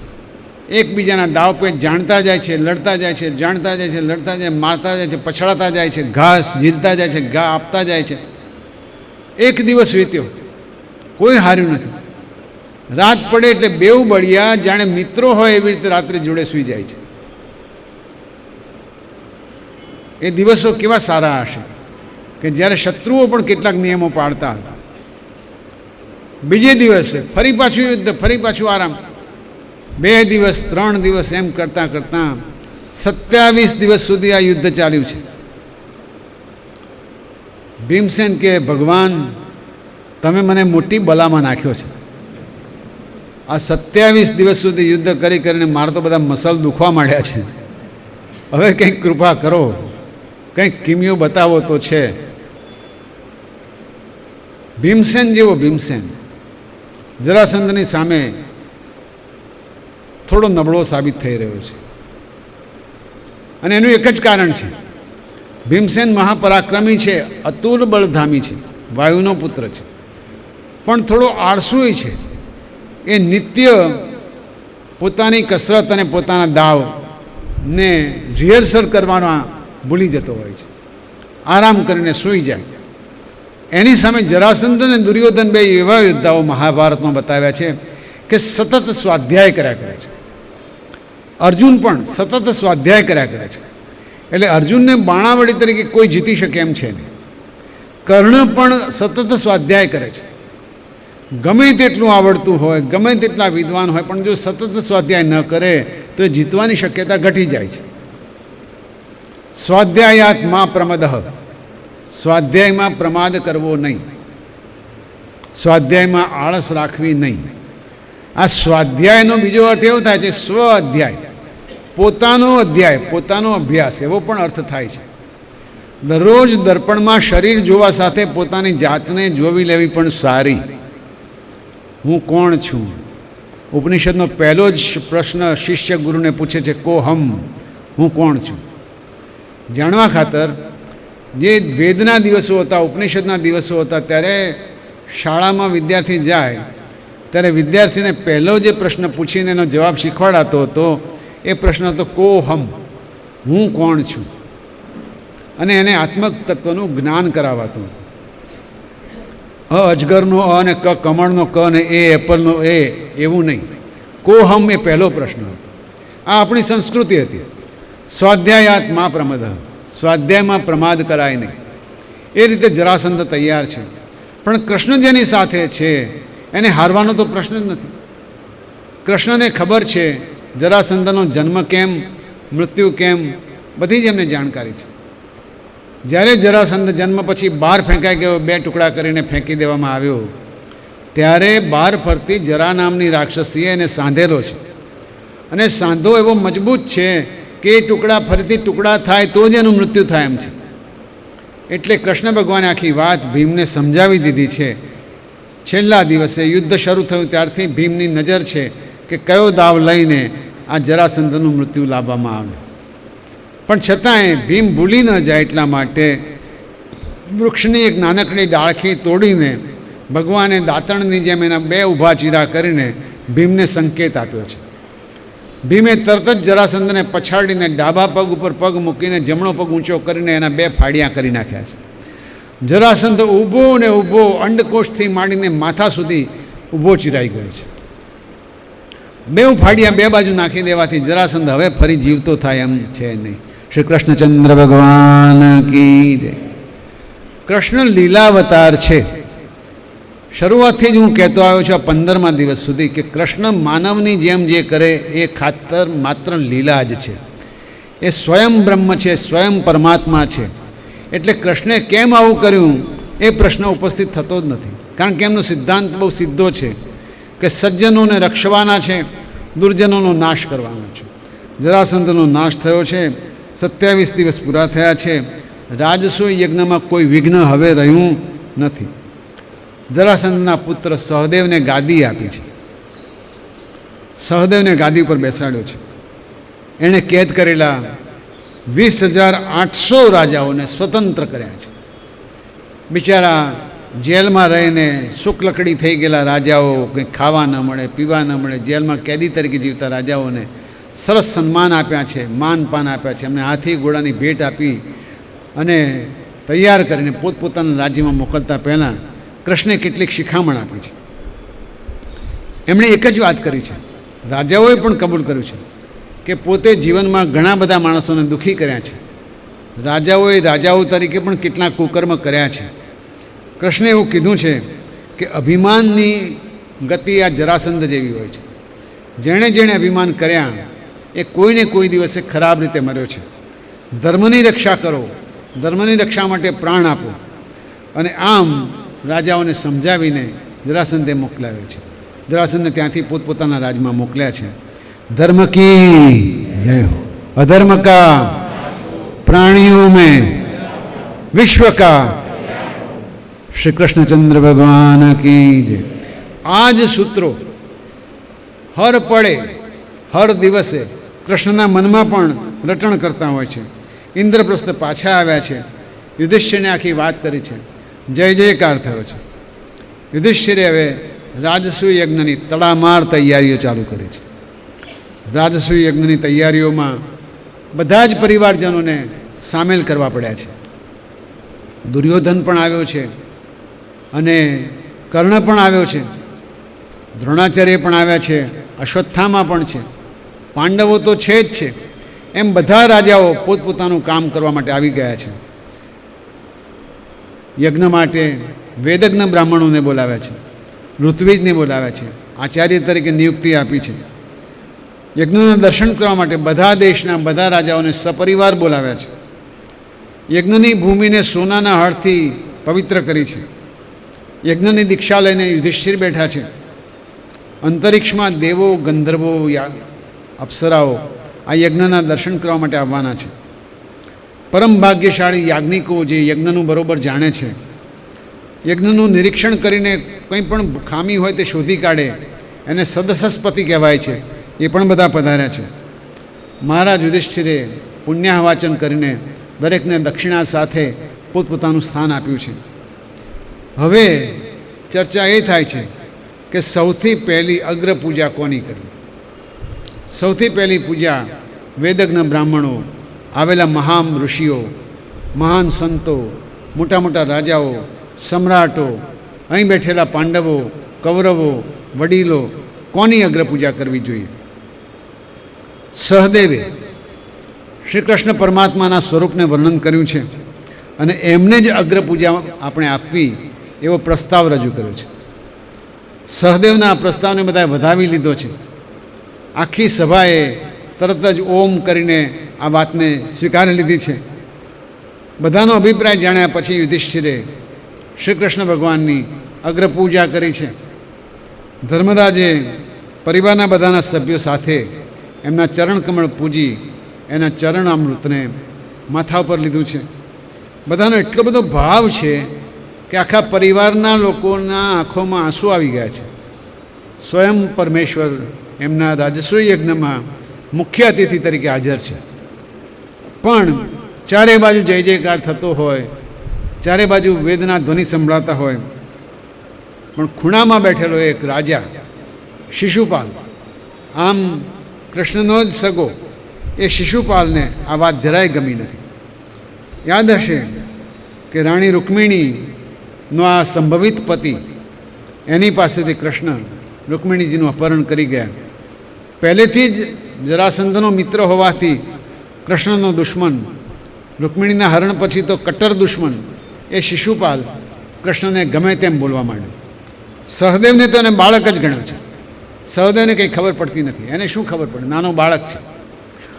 એકબીજાના દાવપેચ જાણતા જાય છે, લડતા જાય છે, જાણતા જાય છે, લડતા જાય, મારતા જાય છે, પછડાતા જાય છે, ઘાસ જીતતા જાય છે, ઘા આપતા જાય છે. એક દિવસ વીત્યો, કોઈ હાર્યું નથી. રાત પડે એટલે બેઉ બળિયા જાણે મિત્રો હોય એવી રીતે રાત્રે જોડે સૂઈ જાય છે. એ દિવસો કેવા સારા હશે કે જ્યારે શત્રુઓ પણ કેટલાક નિયમો પાળતા હતા. બીજે દિવસે ફરી પાછું યુદ્ધ, ફરી પાછું આરામ. 2 દિવસ 3 દિવસ એમ કરતાં કરતાં 27 દિવસ સુધી આ યુદ્ધ ચાલ્યું છે. ભીમસેન કે ભગવાન તમે મને મોટી બલામાં નાખ્યો છે. આ 27 દિવસ સુધી યુદ્ધ કરી કરીને મારા તો બધા મસલ દુખવા માંડ્યા છે. હવે કંઈક કૃપા કરો, કંઈક કિમિયો બતાવો તો છે. ભીમસેન જેવો ભીમસેન જરાસંધની સામે થોડો નબળો સાબિત થઈ રહ્યો છે. અને એનું એક જ કારણ છે, ભીમસેન મહાપરાક્રમી છે, અતુલ બળધામી છે, વાયુનો પુત્ર છે, પણ થોડો આળસુય છે. એ નિત્ય પોતાની કસરત અને પોતાના દાવને રિહર્સલ કરવાના ભૂલી જતો હોય છે. આરામ કરીને સૂઈ જાય. એની સામે જરાસંધ અને દુર્યોધન બે એવા યોદ્ધાઓ મહાભારતમાં બતાવ્યા છે કે સતત સ્વાધ્યાય કર્યા કરે છે. અર્જુન પણ સતત સ્વાધ્યાય કર્યા કરે છે. એટલે અર્જુનને બાણાવળી તરીકે કોઈ જીતી શકે એમ છે નહીં. કર્ણ પણ સતત સ્વાધ્યાય કરે છે. ગમે તેટલું આવડતું હોય, ગમે તેટલા વિદ્વાન હોય, પણ જો સતત સ્વાધ્યાય ન કરે તો એ જીતવાની શક્યતા ઘટી જાય છે. સ્વાધ્યાયાત મા પ્રમદઃ, સ્વાધ્યાયમાં પ્રમાદ કરવો નહીં, સ્વાધ્યાયમાં આળસ રાખવી નહીં. આ સ્વાધ્યાયનો બીજો અર્થ એવો થાય છે સ્વ અધ્યાય, પોતાનો અધ્યાય, પોતાનો અભ્યાસ, એવો પણ અર્થ થાય છે. દરરોજ દર્પણમાં શરીર જોવા સાથે પોતાની જાતને જોવી લેવી પણ સારી. હું કોણ છું? ઉપનિષદનો પહેલો જ પ્રશ્ન શિષ્ય ગુરુને પૂછે છે, કો હમ, હું કોણ છું? જાણવા ખાતર જે વેદના દિવસો હતા, ઉપનિષદના દિવસો હતા, ત્યારે શાળામાં વિદ્યાર્થી જાય ત્યારે વિદ્યાર્થીને પહેલો જે પ્રશ્ન પૂછીને એનો જવાબ શીખવાડાતો હતો એ પ્રશ્ન હતો કો હમ, હું કોણ છું? અને એને આત્મતત્વનું જ્ઞાન કરાવાતું. અજગરનો અ અને ક, કમળનો ક અને એ એપલનો એ, એવું નહીં. કો હમ એ પહેલો પ્રશ્ન હતો. આ આપણી સંસ્કૃતિ હતી. સ્વાધ્યાયાત મા પ્રમદ, સ્વાધ્યાયમાં પ્રમાદ કરાય નહીં. એ રીતે જરાસંધ તૈયાર છે. પણ કૃષ્ણ જેની સાથે છે એને હારવાનો તો પ્રશ્ન જ નથી. કૃષ્ણને ખબર છે જરાસંધનો જન્મ કેમ, મૃત્યુ કેમ, બધી જ એમને જાણકારી છે. જ્યારે જરાસંધ જન્મ પછી બહાર ફેંકાઈ ગયો, 2 ટુકડા કરીને ફેંકી દેવામાં આવ્યો, ત્યારે બહાર ફરતી જરા નામની રાક્ષસીએ એને સાંધેલો છે. અને સાંધો એવો મજબૂત છે કે એ ટુકડા ફરીથી ટુકડા થાય તો જ એનું મૃત્યુ થાય એમ છે. એટલે કૃષ્ણ ભગવાને આખી વાત ભીમને સમજાવી દીધી છે. છેલ્લા દિવસે યુદ્ધ શરૂ થયું ત્યારથી ભીમની નજર છે કે કયો દાવ લઈને આ જરાસંધનું મૃત્યુ લાવવામાં આવે. પણ છતાંય ભીમ ભૂલી ન જાય એટલા માટે વૃક્ષની એક નાનકડી ડાળખી તોડીને ભગવાને દાંતણની જેમ એના 2 ઊભા ચીરા કરીને ભીમને સંકેત આપ્યો છે. ભીમે તરત જ જરાસંધને પછાડીને ડાબા પગ ઉપર પગ મૂકીને જમણો પગ ઊંચો કરીને એના 2 ફાડિયા કરી નાખ્યા છે. જરાસંધ ઊભો ને ઊભો અંડકોશથી માંડીને માથા સુધી ઊભો ચીરાઈ ગયો છે. 2 ફાડિયા 2 બાજુ નાખી દેવાથી જરાસંધ હવે ફરી જીવતો થાય એમ છે નહીં. શ્રી કૃષ્ણચંદ્ર ભગવાન કી જય. કૃષ્ણ લીલાવતાર છે. શરૂઆતથી જ હું કહેતો આવ્યો છું આ 15મા દિવસ સુધી કે કૃષ્ણ માનવની જેમ જે કરે એ ખાતર માત્ર લીલા જ છે. એ સ્વયં બ્રહ્મ છે, સ્વયં પરમાત્મા છે. એટલે કૃષ્ણે કેમ આવું કર્યું એ પ્રશ્ન ઉપસ્થિત થતો જ નથી. કારણ કે એમનો સિદ્ધાંત બહુ સીધો છે કે સજ્જનોને રક્ષવાના છે, દુર્જનોનો નાશ કરવાનો છે. જરાસંધનો નાશ થયો છે, 27 દિવસ પૂરા થયા છે. રાજસૂય યજ્ઞમાં કોઈ વિઘ્ન હવે રહ્યું નથી. જરાસંધના પુત્ર સહદેવને ગાદી આપી છે. સહદેવને ગાદી ઉપર બેસાડ્યો છે. એણે કેદ કરેલા 20,800 રાજાઓને સ્વતંત્ર કર્યા છે. બિચારા જેલમાં રહીને શુક્લકડી થઈ ગયેલા રાજાઓ, કંઈ ખાવા ન મળે, પીવા ન મળે, જેલમાં કેદી તરીકે જીવતા રાજાઓને સરસ સન્માન આપ્યા છે, માનપાન આપ્યા છે. એમને હાથી ઘોડાની ભેટ આપી અને તૈયાર કરીને પોતપોતાના રાજ્યમાં મોકલતા પહેલાં કૃષ્ણે કેટલીક શિખામણ આપી છે. એમણે એક જ વાત કરી છે, રાજાઓએ પણ કબૂલ કર્યું છે કે પોતે જીવનમાં ઘણા બધા માણસોને દુઃખી કર્યા છે. રાજાઓએ રાજાઓ તરીકે પણ કેટલા કુકર્મ કર્યા છે. કૃષ્ણે એવું કીધું છે કે અભિમાનની ગતિ આ જરાસંધ જેવી હોય છે. જેણે જેણે અભિમાન કર્યા એ કોઈને કોઈ દિવસે ખરાબ રીતે મર્યો છે. ધર્મની રક્ષા કરો, ધર્મની રક્ષા માટે પ્રાણ આપો. અને આમ રાજાઓને સમજાવીને જરાસંધે મોકલાવ્યો છે. જરાસંધને ત્યાંથી પોતપોતાના રાજમાં મોકલ્યા છે. ધર્મ કી જય હો, અધર્મ કા પ્રાણીઓ મેં વિશ્વ કા શ્રી કૃષ્ણચંદ્ર ભગવાન કી જય. આ જ સૂત્રો હર પળે હર દિવસે કૃષ્ણના મનમાં પણ રટણ કરતા હોય છે. ઇન્દ્રપ્રસ્થ પાછા આવ્યા છે, યુધિષ્ઠિરને આખી વાત કરી છે, જય જયકાર થયો છે. યુધિષ્ઠિરે હવે રાજસૂય યજ્ઞની તડામાર તૈયારીઓ ચાલુ કરી છે. રાજસૂય યજ્ઞની તૈયારીઓમાં બધા જ પરિવારજનોને સામેલ કરવા પડ્યા છે. દુર્યોધન પણ આવ્યો છે અને કર્ણ પણ આવ્યો છે, દ્રોણાચાર્ય પણ આવ્યા છે, અશ્વત્થામા પણ છે, પાંડવો તો છે જ છે. એમ બધા રાજાઓ પોતપોતાનું કામ કરવા માટે આવી ગયા છે. યજ્ઞ માટે વેદજ્ઞ બ્રાહ્મણોને બોલાવ્યા છે, ઋત્વિજને બોલાવ્યા છે, આચાર્ય તરીકે નિયુક્તિ આપી છે. યજ્ઞના દર્શન કરવા માટે બધા દેશના બધા રાજાઓને સપરિવાર બોલાવ્યા છે. યજ્ઞની ભૂમિને સોનાના હળથી પવિત્ર કરી છે. યજ્ઞની દીક્ષા લઈને યુધિષ્ઠિર બેઠા છે. અંતરિક્ષમાં દેવો, ગંધર્વો, અપ્સરાઓ આ યજ્ઞના દર્શન કરવા માટે આવવાના છે. પરમ ભાગ્યશાળી યાજ્ઞિકો જે યજ્ઞનું બરોબર જાણે છે, યજ્ઞનું નિરીક્ષણ કરીને કંઈ પણ ખામી હોય તે શોધી કાઢે, એને સદસસ્પતિ કહેવાય છે, એ પણ બધા પધાર્યા છે. મહારાજ યુધિષ્ઠિરે પુણ્યાહવાચન કરીને દરેકને દક્ષિણા સાથે પોતપોતાનું સ્થાન આપ્યું છે. હવે ચર્ચા એ થાય છે કે સૌથી પહેલી અગ્ર પૂજા કોની કરવી. સૌથી પહેલી પૂજા વેદજ્ઞ બ્રાહ્મણો, આવેલા મહાન ઋષિઓ, મહાન સંતો, મોટા મોટા રાજાઓ, સમ્રાટો, અહીં બેઠેલા પાંડવો, કૌરવો, વડીલો, કોની અગ્ર પૂજા કરવી જોઈએ. સહદેવે શ્રી કૃષ્ણ પરમાત્માના સ્વરૂપને વર્ણન કર્યું છે અને એમને જ અગ્ર પૂજા આપણે આપવી એવો પ્રસ્તાવ રજૂ કર્યો છે. સહદેવના આ પ્રસ્તાવને બધાએ વધાવી લીધો છે. આખી સભાએ તરત જ ઓમ કરીને આ વાતને સ્વીકારી લીધી છે. બધાનો અભિપ્રાય જાણ્યા પછી યુધિષ્ઠિરે શ્રી કૃષ્ણ ભગવાનની અગ્ર પૂજા કરી છે. ધર્મરાજે પરિવારના બધાના સભ્યો સાથે એમના ચરણકમળ પૂજી એના ચરણામૃતને માથા ઉપર લીધું છે. બધાનો એટલો બધો ભાવ છે કે આખા પરિવારના લોકોના આંખોમાં આંસુ આવી ગયા છે. સ્વયં પરમેશ્વર એમના રાજસૂય યજ્ઞમાં મુખ્ય અતિથિ તરીકે હાજર છે. પણ ચારે બાજુ જય જયકાર થતો હોય, ચારે બાજુ વેદના ધ્વનિ સંભળાતા હોય, પણ ખૂણામાં બેઠેલો એક રાજા શિશુપાલ, આમ કૃષ્ણનો જ સગો, એ શિશુપાલને આ વાત જરાય ગમી નથી. યાદ હશે કે રાણી રૂકમિણીનો આ સંભવિત પતિ, એની પાસેથી કૃષ્ણ રૂકમિણીજીનું અપહરણ કરી ગયા. પહેલેથી જ જરાસંધનો મિત્ર હોવાથી કૃષ્ણનો દુશ્મન, રૂકમિણીના હરણ પછી તો કટ્ટર દુશ્મન એ શિશુપાલ કૃષ્ણને ગમે તેમ બોલવા માંડ્યો. સહદેવને તો એને બાળક જ ગણ્યો છે. સહદેવને કંઈ ખબર પડતી નથી. એને શું ખબર પડે, નાનો બાળક છે.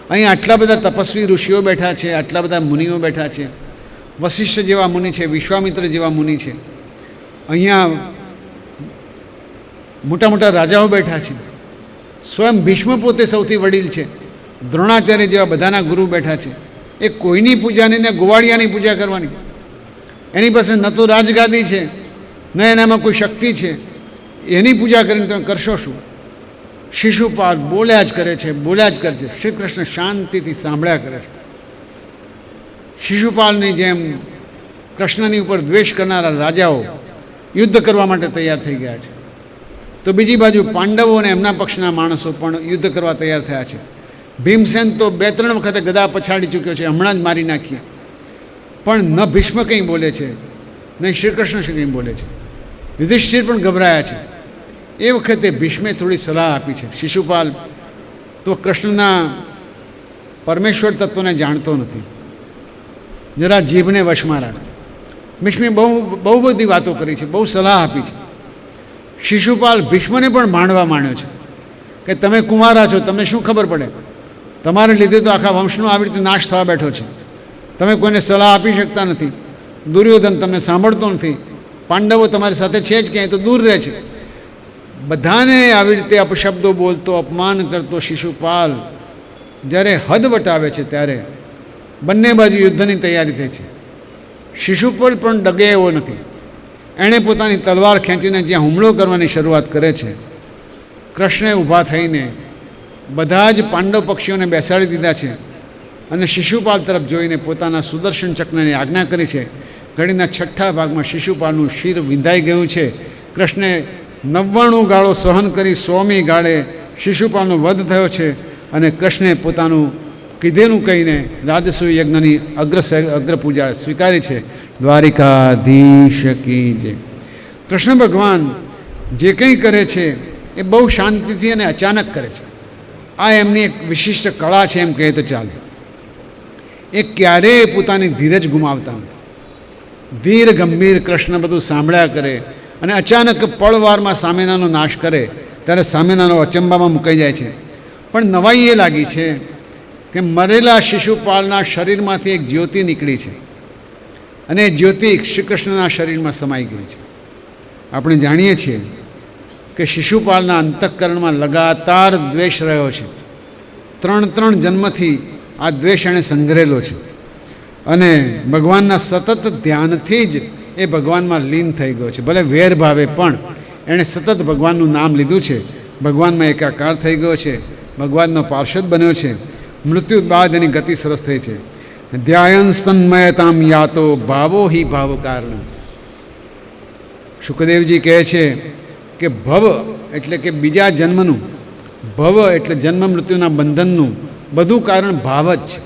અહીં આટલા બધા તપસ્વી ઋષિઓ બેઠા છે, આટલા બધા મુનિઓ બેઠા છે. વશિષ્ઠ જેવા મુનિ છે, વિશ્વામિત્ર જેવા મુનિ છે. અહીંયા મોટા મોટા રાજાઓ બેઠા છે. સ્વયં ભીષ્મ પોતે સૌથી વડીલ છે. દ્રોણાચાર્ય જેવા બધાના ગુરુ બેઠા છે. એ કોઈની પૂજા નહીં ને ગોવાળિયાની પૂજા કરવાની. એની પાસે ન તો રાજગાદી છે, ન એનામાં કોઈ શક્તિ છે. એની પૂજા કરીને તમે કરશો શું? શિશુપાલ બોલ્યા જ કરે છે, બોલ્યા જ કરે છે. શ્રી કૃષ્ણ શાંતિથી સાંભળ્યા કરે છે. શિશુપાલની જેમ કૃષ્ણની ઉપર દ્વેષ કરનારા રાજાઓ યુદ્ધ કરવા માટે તૈયાર થઈ ગયા છે. તો બીજી બાજુ પાંડવો અને એમના પક્ષના માણસો પણ યુદ્ધ કરવા તૈયાર થયા છે. ભીમસેન તો 2-3 વખતે ગદા પછાડી ચૂક્યો છે, હમણાં જ મારી નાખીએ. પણ ન ભીષ્મ કંઈ બોલે છે, નહીં શ્રી કૃષ્ણ કંઈ બોલે છે. યુધિષ્ઠિર પણ ગભરાયા છે. એ વખતે ભીષ્મે થોડી સલાહ આપી છે. શિશુપાલ તો કૃષ્ણના પરમેશ્વર તત્વને જાણતો નથી, જરા જીભને વશમાં રાખ. ભીષ્મે બહુ બધી વાતો કરી છે, બહુ સલાહ આપી છે. શિશુપાલ ભીષ્મને પણ માંડવા માંડ્યો છે કે તમે કુંવારા છો, તમને શું ખબર પડે? તમારે લીધે તો આખા વંશનો આવી રીતે નાશ થવા બેઠો છે. તમે કોઈને સલાહ આપી શકતા નથી. દુર્યોધન તમને સાંભળતો નથી. પાંડવો તમારી સાથે છે જ ક્યાંય તો દૂર રહે છે. બધાને આવી રીતે અપશબ્દો બોલતો, અપમાન કરતો શિશુપાલ જ્યારે હદ વટાવે છે ત્યારે બંને બાજુ યુદ્ધની તૈયારી થઈ છે. શિશુપાલ પણ ડગે એવો નથી. એણે પોતાની તલવાર ખેંચીને જ્યાં હુમલો કરવાની શરૂઆત કરે છે, કૃષ્ણે ઊભા થઈને બધા જ પાંડવ પક્ષીઓને બેસાડી દીધા છે અને શિશુપાલ તરફ જોઈને પોતાના સુદર્શન ચક્રની આજ્ઞા કરી છે. ઘડીના 6ઠ્ઠા ભાગમાં શિશુપાલનું શિર વિંધાઈ ગયું છે. કૃષ્ણે 99 ગાળો સહન કરી 100મી ગાળે શિશુપાલનો વધ થયો છે અને કૃષ્ણે પોતાનું કીધેલું કહીને રાજસૂય યજ્ઞની અગ્રપૂજા સ્વીકારી છે. દ્વારિકાધીશ કી જય. કૃષ્ણ ભગવાન જે કંઈ કરે છે એ બહુ શાંતિથી અને અચાનક કરે છે. આ એમની એક વિશિષ્ટ કળા છે એમ કહે તો ચાલે. એ ક્યારેય પોતાની ધીરજ ગુમાવતા નથી. ધીર ગંભીર કૃષ્ણ બધું સાંભળ્યા કરે અને અચાનક પળવારમાં સામેનાનો નાશ કરે ત્યારે સામેનાનો અચંબામાં મુકાઈ જાય છે. પણ નવાઈ એ લાગી છે કે મરેલા શિશુપાલના શરીરમાંથી એક જ્યોતિ નીકળી છે અને એ જ્યોતિ શ્રી કૃષ્ણના શરીરમાં સમાઈ ગઈ છે. આપણે જાણીએ છીએ કે શિશુપાલના અંતઃકરણમાં લગાતાર દ્વેષ રહ્યો છે. 3 જન્મથી આ દ્વેષ એણે સંગ્રહેલો છે અને ભગવાનના સતત ધ્યાનથી જ એ ભગવાનમાં લીન થઈ ગયો છે. ભલે વેરભાવે પણ એણે સતત ભગવાનનું નામ લીધું છે, ભગવાનમાં એકાકાર થઈ ગયો છે, ભગવાનનો પાર્ષદ બન્યો છે. મૃત્યુ બાદ એની ગતિ સરસ થઈ છે. ધ્યાયન સ્તન્મયતામ યાતો ભાવો હિ ભાવ કારણ. શુકદેવજી કહે છે કે ભવ એટલે કે બીજા જન્મનું, ભવ એટલે જન્મ મૃત્યુના બંધનનું બધું કારણ ભાવ જ છે.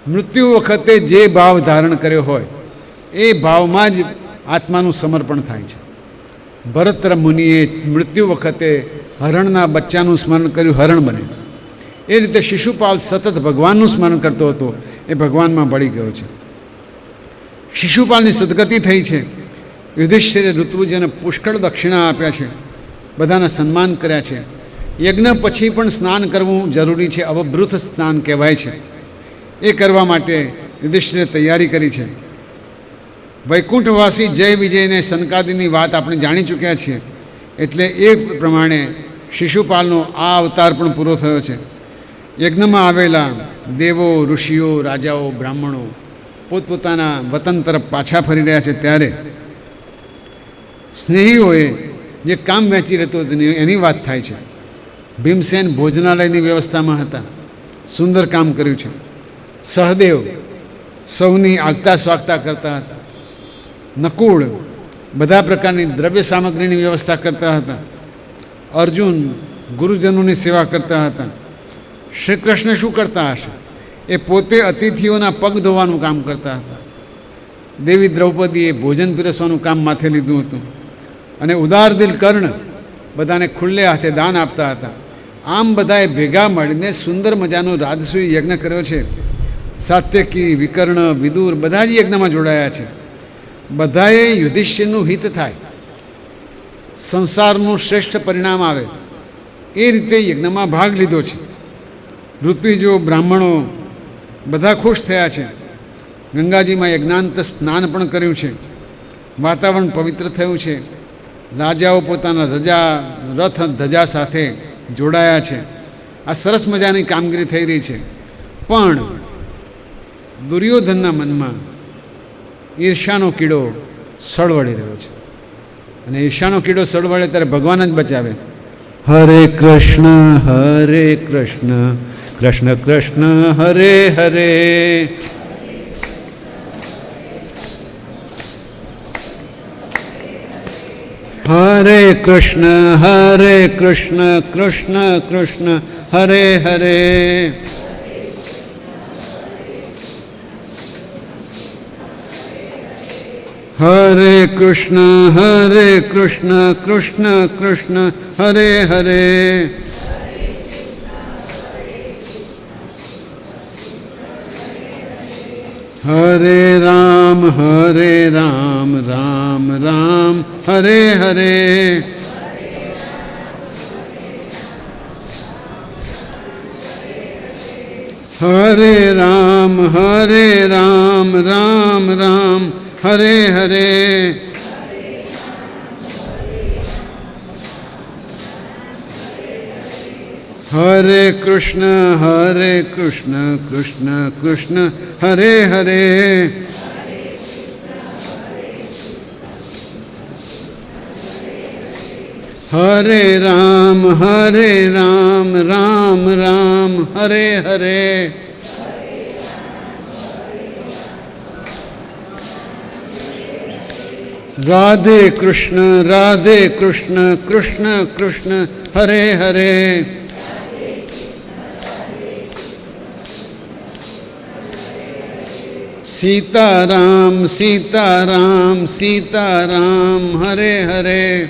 મૃત્યુ વખતે જે ભાવ ધારણ કર્યો હોય એ ભાવમાં જ આત્માનું સમર્પણ થાય છે. ભરત મુનિએ મૃત્યુ વખતે હરણના બચ્ચાનું સ્મરણ કર્યું, હરણ બને. એ રીતે શિશુપાલ સતત ભગવાનનું સ્મરણ કરતો હતો, એ ભગવાનમાં ભળી ગયો છે. શિશુપાલની સદગતિ થઈ છે. યુધિષ્ઠિરે ઋતુજીને પુષ્કળ દક્ષિણા આપ્યા છે, બધાના સન્માન કર્યા છે. યજ્ઞ પછી પણ સ્નાન કરવું જરૂરી છે, અવભૃત સ્નાન કહેવાય છે. એ કરવા માટે યુધિષ્ઠિરે તૈયારી કરી છે. વૈકુંઠવાસી જય વિજયને સનકાદિની વાત આપણે જાણી ચૂક્યા છીએ, એટલે એ પ્રમાણે શિશુપાલનો આ અવતાર પણ પૂરો થયો છે. યજ્ઞમાં આવેલા દેવો, ઋષિઓ, રાજાઓ, બ્રાહ્મણો પોતપોતાના વતન તરફ પાછા ફરી રહ્યા છે ત્યારે સ્નેહીઓએ જે કામ વહેંચી રહેતું હતું એની વાત થાય છે. ભીમસેન ભોજનાલયની વ્યવસ્થામાં હતા, સુંદર કામ કર્યું છે. સહદેવ સૌની આગતા સ્વાગતા કરતા હતા. નકુળ બધા પ્રકારની દ્રવ્ય સામગ્રીની વ્યવસ્થા કરતા હતા. અર્જુન ગુરુજનોની સેવા કરતા હતા. શ્રી કૃષ્ણ શું કરતા હશે? એ પોતે અતિથિઓના પગ ધોવાનું કામ કરતા હતા. દેવી દ્રૌપદીએ ભોજન પીરસવાનું કામ માથે લીધું હતું અને ઉદાર દિલ કર્ણ બધાને ખુલ્લે હાથે દાન આપતા હતા. આમ બધાએ ભેગા મળીને સુંદર મજાનો રાજસૂય યજ્ઞ કર્યો છે. સાત્યકી, વિકર્ણ, વિદુર બધા જ યજ્ઞમાં જોડાયા છે. બધાએ યુધિષ્ઠિરનું હિત થાય, સંસારનું શ્રેષ્ઠ પરિણામ આવે એ રીતે યજ્ઞમાં ભાગ લીધો છે. ઋત્વિજો, બ્રાહ્મણો બધા ખુશ થયા છે. ગંગાજીમાં યજ્ઞાંત સ્નાન પણ કર્યું છે. વાતાવરણ પવિત્ર થયું છે. રાજાઓ પોતાના રથ ધજા સાથે જોડાયા છે. આ સરસ મજાની કામગીરી થઈ રહી છે. પણ દુર્યોધનના મનમાં ઈર્ષાનો કીડો સળવળી રહ્યો છે અને ઈર્ષાનો કીડો સળવળે ત્યારે ભગવાન જ બચાવે. હરે કૃષ્ણ કૃષ્ણ કૃષ્ણ હરે હરે હરે કૃષ્ણ કૃષ્ણ કૃષ્ણ હરે હરે. હરે કૃષ્ણ કૃષ્ણ કૃષ્ણ હરે હરે. હરે રામ રામ રામ હરે હરે. હરે રામ રામ રામ હરે હરે. હરે કૃષ્ણ કૃષ્ણ કૃષ્ણ હરે હરે. હરે રામ રામ રામ હરે હરે. રાધે કૃષ્ણ કૃષ્ણ કૃષ્ણ હરે હરે. સીતારામ સીતારામ હરે હરે.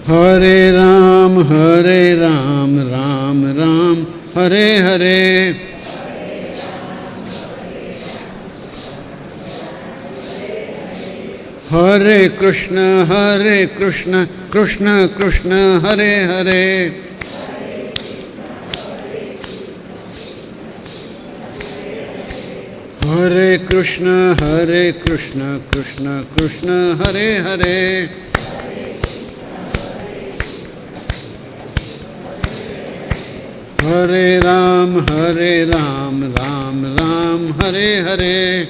હરે રામ રામ રામ હરે હરે. હરે કૃષ્ણ કૃષ્ણ કૃષ્ણ હરે હરે. હરે કૃષ્ણ કૃષ્ણ કૃષ્ણ હરે હરે. હરે રામ રામ રામ હરે હરે.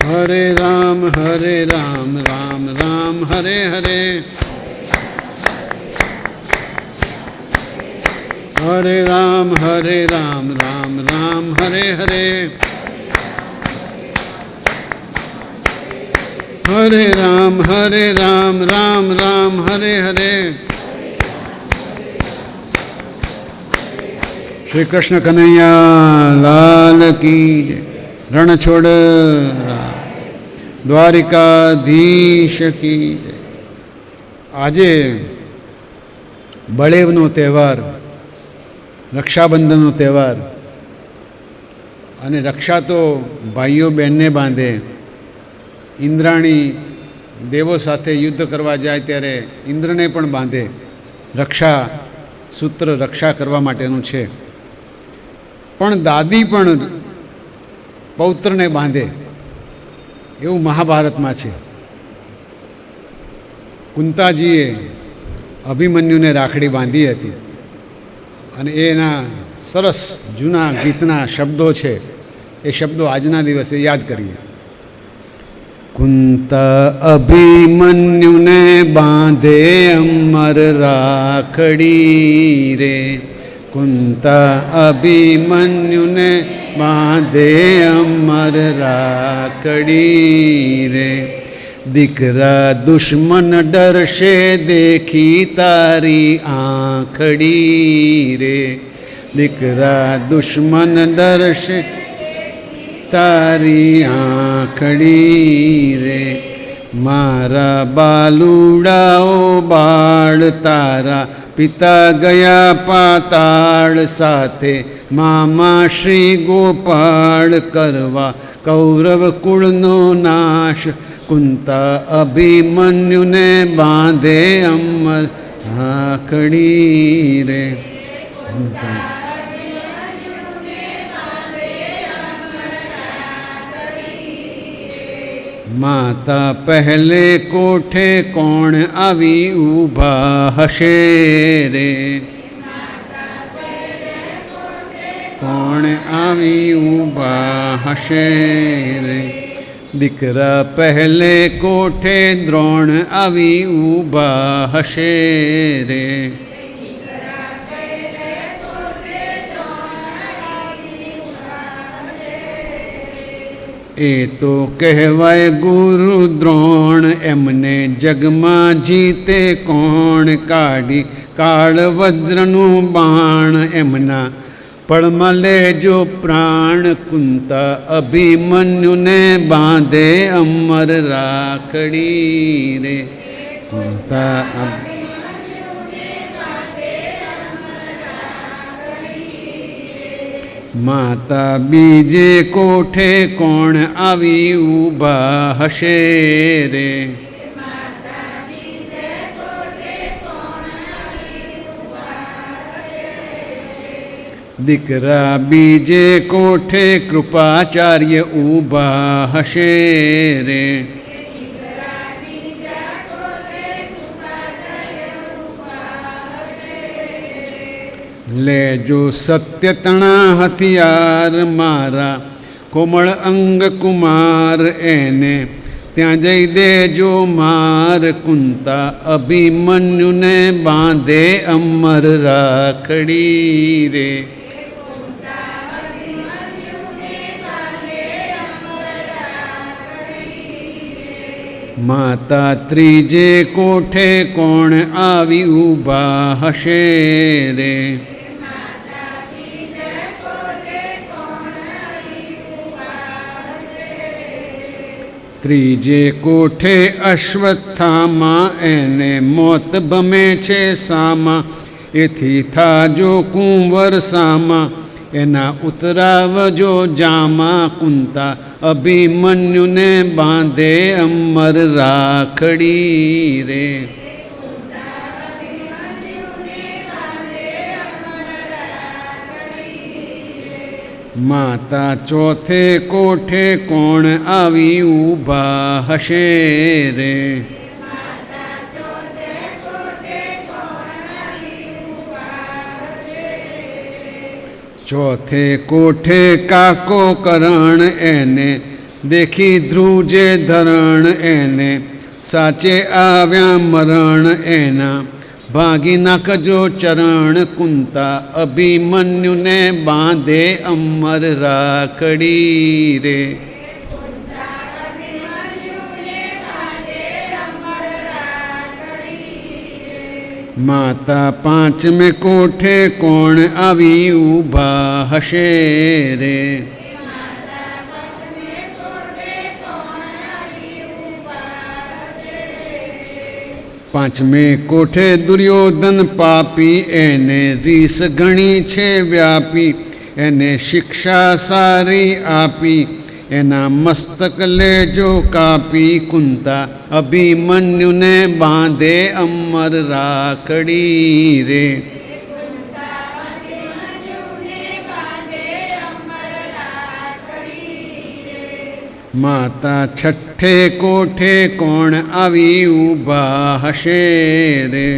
હરે રામ રામ રામ હરે હરે. હરે રામ રામ રામ હરે હરે. હરે રામ રામ રામ હરે હરે. શ્રી કૃષ્ણ કનૈયા લાલ કી જય. રણછોડ દ્વારિકાધીશ કી જય. આજે બળેવનો તહેવાર, રક્ષાબંધનનો તહેવાર, અને રક્ષા તો ભાઈઓ બહેનને બાંધે. ઇન્દ્રાણી દેવો સાથે યુદ્ધ કરવા જાય ત્યારે ઇન્દ્રને પણ બાંધે. રક્ષા સૂત્ર રક્ષા કરવા માટેનું છે. પણ દાદી પણ પૌત્રને બાંધે એવું મહાભારતમાં છે. કુંતાજીએ અભિમન્યુને રાખડી બાંધી હતી અને એના સરસ જૂના ગીતના શબ્દો છે. એ શબ્દો આજના દિવસે યાદ કરીએ. કુંતા અભિમન્યુને બાંધે અમર રાખડી રે. કુંતા અભિમન્યુને બાંધે અમર રાખડી રે. દીકરા દુશ્મન ડરશે દેખી તારી આંખડી રે. દીકરા દુશ્મન ડરશે તારી આંખડી રે. મારા બાલુડાઓ બાળ તારા પિતા ગયા પાતાળ સાથે મામા શ્રી ગોપાળ કરવા કૌરવ કુળનો નાશ. કુંતા અભિમન્યુને બાંધે અમર રાખડી રે. માતા પહેલે કોઠે કોણ આવી ઊભા હશે રે. કોણ આવી ઊભા હશે રે. દીકરા પહેલે કોઠે દ્રોણ આવી ઊભા હશે રે. એ તો કહેવાય ગુરુ દ્રોણ, એમને જગમાં જીતે કોણ? કાઢી કાળ વજ્રનું બાણ, એમના પળમાં લેજો પ્રાણ. કુંતા અભિમન્યુને બાંધે અમર રાખડી રે. કુંતા માતા બીજે કોઠે કોણ આવી ઊભા હશે રે. દીકરા બીજે કોઠે કૃપાચાર્ય ઊભા હશે રે. લેજો સત્ય તણા હથિયાર, મારા કોમળ અંગ કુમાર, એને ત્યાં જઈ દેજો માર. કુંતા અભિમન્યુને બાંધે અમર રાખડી રે. માતા ત્રીજે કોઠે કોણ આવી ઊભા હશે રે. ત્રીજે કોઠે અશ્વત્થામા, એને મોત ભમે છે સામા. એથી થાજો કુંવર સામા, એના ઉતરાવજો જામા. કુંતા અભિમન્યુને બાંધે અમર રાખડી રે. માતા ચોથે કોઠે કોણ આવી ઊભા હશે રે. ચોથે કોઠે કાકો કરણ, એને દેખી ધ્રુજે ધરણ. એને સાચે આવ્યા મરણ, એના ભાગી નાખજો ચરણ. કુંતા અભિમન્યુને બાંધે અમર રાખડી રે. માતા પાંચમે કોઠે કોણ આવી ઊભા હશે રે. પાંચમે કોઠે દુર્યોધન પાપી, એને રીસ ઘણી છે વ્યાપી. એને શિક્ષા સારી આપી, એના મસ્તક લેજો કાપી. કુંતા અભિમન્યુને બાંધે અમર રાખડી રે. માતા છઠ્ઠે કોઠે કોણ આવી ઊભા હશે રે.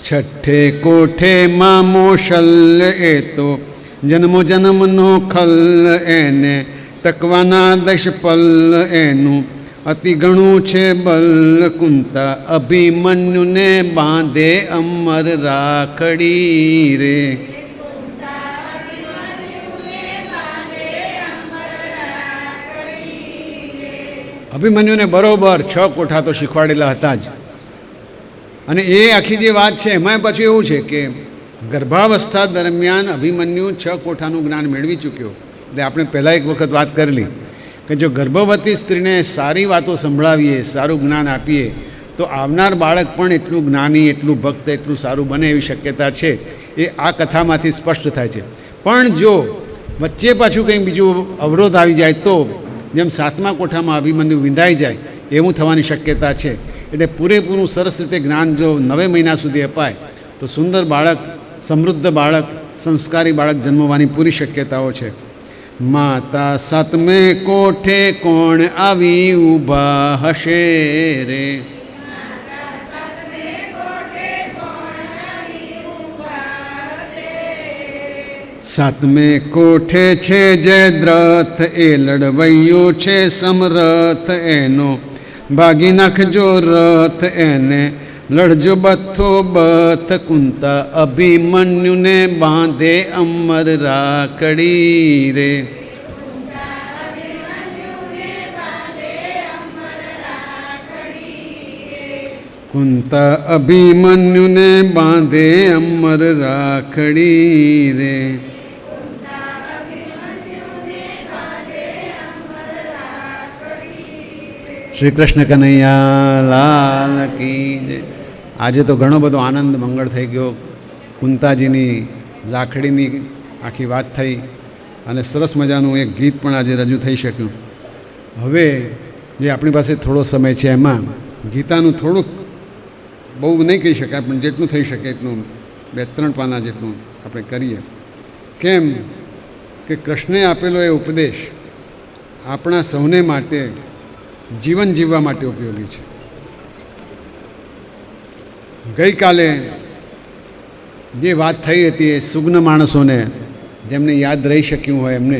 છઠ્ઠે કોઠે મામો શલ્ય, એ તો જન્મો જન્મનો ખલ. એને તકવાના દશપલ, એનું અતિ ઘણું છે બલ. કુંતા અભિમન્યુને બાંધે અમર રાખડી રે. અભિમન્યુને બરોબર 6 કોઠા તો શીખવાડેલા હતા જ. અને એ આખી જે વાત છે એમાં પાછું એવું છે કે ગર્ભાવસ્થા દરમિયાન અભિમન્યુ 6 કોઠાનું જ્ઞાન મેળવી ચૂક્યો. એટલે આપણે પહેલાં એક વખત વાત કરેલી કે જો ગર્ભવતી સ્ત્રીને સારી વાતો સંભળાવીએ, સારું જ્ઞાન આપીએ, તો આવનાર બાળક પણ એટલું જ્ઞાની, એટલું ભક્ત, એટલું સારું બને એવી શક્યતા છે. એ આ કથામાંથી સ્પષ્ટ થાય છે. પણ જો વચ્ચે પાછું કંઈક બીજું અવરોધ આવી જાય તો, જેમ 7મા કોઠામાં અભિમન્યુ વિંધાઈ જાય એવું થવાની શક્યતા છે. એટલે પૂરેપૂરું સરસ રીતે જ્ઞાન જો 9 મહિના સુધી અપાય તો સુંદર બાળક, સમૃદ્ધ બાળક, સંસ્કારી બાળક જન્મવાની પૂરી શક્યતાઓ છે. માતા 7મે કોઠે કોણ આવી ઊભા હશે રે. 7મે કોઠે છે જયદ્રથ, એ લડવૈયો છે સમરથ. એનો ભાગી નાખજો રથ, એને લડજો બથો બથ કુંતા અભિમન્યુને બાંધે અમર રાખડી રે. કુંતા અભિમન્યુને બાંધે અમર રાખડી રે. શ્રી કૃષ્ણ કનૈયા લાલ કી જય. આજે તો ઘણો બધો આનંદ મંગળ થઈ ગયો. કુંતાજીની રાખડીની આખી વાત થઈ અને સરસ મજાનું એક ગીત પણ આજે રજૂ થઈ શક્યું. હવે જે આપણી પાસે થોડો સમય છે એમાં ગીતાનું થોડુંક બહુ નહીં કહી શકાય પણ જેટલું થઈ શકે એટલું 2-3 પાના જેટલું આપણે કરીએ. કેમ કે કૃષ્ણે આપેલો એ ઉપદેશ આપણા સૌને માટે જીવન જીવવા માટે ઉપયોગી છે. ગઈકાલે જે વાત થઈ હતી એ સુગ્ન માણસોને જેમને યાદ રહી શક્યું હોય એમને